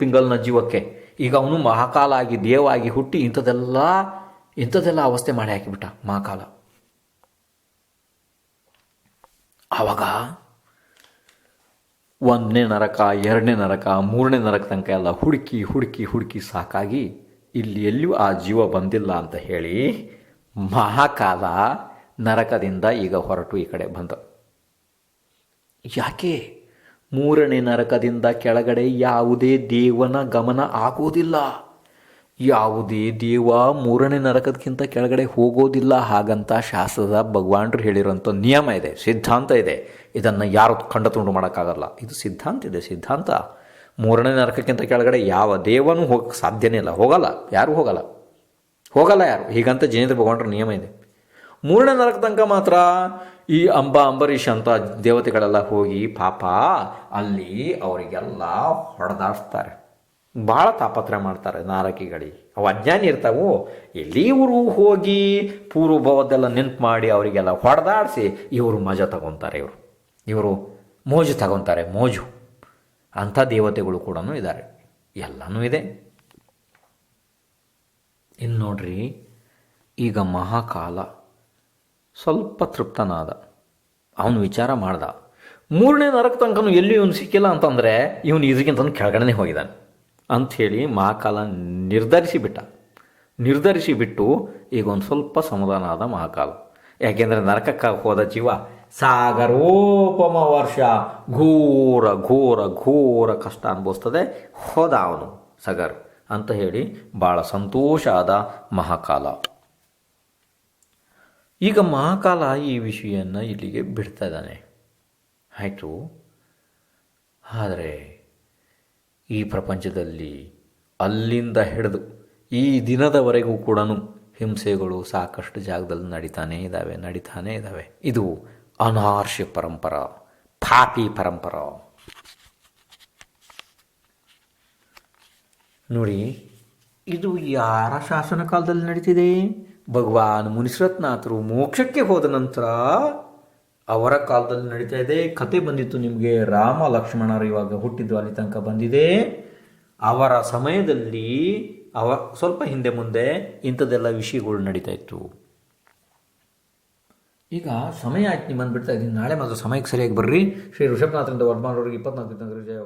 ಪಿಂಗಲ್ನ ಜೀವಕ್ಕೆ. ಈಗ ಅವನು ಮಹಾಕಾಲ ಆಗಿ ದೇವ ಆಗಿ ಹುಟ್ಟಿ ಇಂಥದ್ದೆಲ್ಲ ಅವಸ್ಥೆ ಮಾಡಿ ಹಾಕಿಬಿಟ್ಟ ಮಹಾಕಾಲ. ಆವಾಗ 1ನೇ ನರಕ, 2ನೇ ನರಕ, 3ನೇ ನರಕ ತನಕ ಎಲ್ಲ ಹುಡುಕಿ ಸಾಕಾಗಿ ಇಲ್ಲಿ ಎಲ್ಲಿಯೂ ಆ ಜೀವ ಬಂದಿಲ್ಲ ಅಂತ ಹೇಳಿ ಮಹಾಕಾಲ ನರಕದಿಂದ ಈಗ ಹೊರಟು ಈ ಕಡೆ ಬಂದ. ಯಾಕೆ? 3ನೇ ನರಕದಿಂದ ಕೆಳಗಡೆ ಯಾವುದೇ ದೇವನ ಗಮನ ಆಗೋದಿಲ್ಲ. ಯಾವುದೇ ದೇವ 3ನೇ ನರಕದಕ್ಕಿಂತ ಕೆಳಗಡೆ ಹೋಗೋದಿಲ್ಲ. ಹಾಗಂತ ಶಾಸ್ತ್ರದ ಭಗವಾನ್ರು ಹೇಳಿರೋಂಥ ನಿಯಮ ಇದೆ, ಸಿದ್ಧಾಂತ ಇದೆ. ಇದನ್ನು ಯಾರು ಖಂಡತುಂಡು ಮಾಡೋಕ್ಕಾಗಲ್ಲ. ಇದು ಸಿದ್ಧಾಂತ ಇದೆ, ಸಿದ್ಧಾಂತ. 3ನೇ ನರಕಕ್ಕಿಂತ ಕೆಳಗಡೆ ಯಾವ ದೇವನೂ ಹೋಗಕ್ಕೆ ಸಾಧ್ಯನೇ ಇಲ್ಲ, ಯಾರೂ ಹೋಗಲ್ಲ ಯಾರು. ಹೀಗಂತ ಜೈನೇಂದ್ರ ಭಗವಾನ್ರ ನಿಯಮ ಇದೆ. 3ನೇ ನರಕ ತನಕ ಮಾತ್ರ ಈ ಅಂಬರೀಷ್ ಅಂತ ದೇವತೆಗಳೆಲ್ಲ ಹೋಗಿ ಪಾಪ ಅಲ್ಲಿ ಅವರಿಗೆಲ್ಲ ಹೊಡೆದಾಡ್ತಾರೆ, ಭಾಳ ತಾಪತ್ರೆ ಮಾಡ್ತಾರೆ ನಾರಕಿಗಳಿಗೆ. ಅವು ಅಜ್ಞಾನಿ ಇರ್ತಾವು. ಎಲ್ಲಿ ಇವರು ಹೋಗಿ ಪೂರ್ವಭಾವದೆಲ್ಲ ನೆನ್ಪು ಮಾಡಿ ಅವರಿಗೆಲ್ಲ ಹೊಡೆದಾಡಿಸಿ ಇವರು ಮಜಾ ತಗೊತಾರೆ, ಇವರು ಮೋಜು ತಗೊತಾರೆ, ಮೋಜು. ಅಂಥ ದೇವತೆಗಳು ಕೂಡ ಇದ್ದಾರೆ, ಎಲ್ಲನೂ ಇದೆ. ಇನ್ನು ನೋಡ್ರಿ, ಈಗ ಮಹಾಕಾಲ ಸ್ವಲ್ಪ ತೃಪ್ತನಾದ. ಅವನು ವಿಚಾರ ಮಾಡ್ದ, 3ನೇ ನರಕ ತನಕನೂ ಎಲ್ಲಿ ಇವನು ಸಿಕ್ಕಿಲ್ಲ ಅಂತಂದರೆ ಇವನು ಇದಕ್ಕಿಂತ ಕೆಳಗಡೆ ಹೋಗಿದ್ದಾನೆ ಅಂಥೇಳಿ ಮಹಾಕಾಲ ನಿರ್ಧರಿಸಿಬಿಟ್ಟು ಈಗ ಒಂದು ಸ್ವಲ್ಪ ಸಮಾಧಾನ ಆದ ಮಹಾಕಾಲ. ಯಾಕೆಂದರೆ ನರಕಕ್ಕೆ ಹೋದ ಜೀವ ಸಾಗರೋಪಮ ವರ್ಷ ಘೋರ ಘೋರ ಘೋರ ಕಷ್ಟ ಅನುಭವಿಸ್ತದೆ, ಹೋದ ಅವನು ಸಗರ್ ಅಂತ ಹೇಳಿ ಭಾಳ ಸಂತೋಷ ಆದ ಮಹಾಕಾಲ. ಈಗ ಮಹಾಕಾಲ ಈ ವಿಷಯವನ್ನು ಇಲ್ಲಿಗೆ ಬಿಡ್ತಾ ಇದ್ದಾನೆ, ಆಯಿತು. ಆದರೆ ಈ ಪ್ರಪಂಚದಲ್ಲಿ ಅಲ್ಲಿಂದ ಹಿಡಿದು ಈ ದಿನದವರೆಗೂ ಕೂಡ ಹಿಂಸೆಗಳು ಸಾಕಷ್ಟು ಜಾಗದಲ್ಲಿ ನಡೀತಾನೇ ಇದ್ದಾವೆ. ಇದು ಅನಾರ್ಷ ಪರಂಪರ, ಪಾಪಿ ಪರಂಪರ. ನೋಡಿ, ಇದು ಯಾರ ಶಾಸನ ಕಾಲದಲ್ಲಿ ನಡೀತಿದೆ? ಭಗವಾನ್ ಮುನಿಸ್ರತ್ನಾಥರು ಮೋಕ್ಷಕ್ಕೆ ಹೋದ ನಂತರ ಅವರ ಕಾಲದಲ್ಲಿ ನಡೀತಾ ಇದೆ. ಕತೆ ಬಂದಿತ್ತು ನಿಮಗೆ, ರಾಮ ಲಕ್ಷ್ಮಣರು ಇವಾಗ ಹುಟ್ಟಿದ್ದು ಅಲ್ಲಿ ತನಕ ಬಂದಿದೆ. ಅವರ ಸಮಯದಲ್ಲಿ ಸ್ವಲ್ಪ ಹಿಂದೆ ಮುಂದೆ ಇಂಥದ್ದೆಲ್ಲ ವಿಷಯಗಳು ನಡೀತಾ ಇತ್ತು. ಈಗ ಸಮಯ ಆಯ್ತು, ನಿಮ್ಮ ಬಂದುಬಿಡ್ತಾ ಇದ್ದೀನಿ. ನಾಳೆ ಮಾತ್ರ ಸಮಯಕ್ಕೆ ಸರಿಯಾಗಿ ಬರ್ರಿ. ಶ್ರೀ ಋಷಭನಾಥರಿಂದ ವರ್ಮಾನವರಿಗೆ 24 ಜಯ.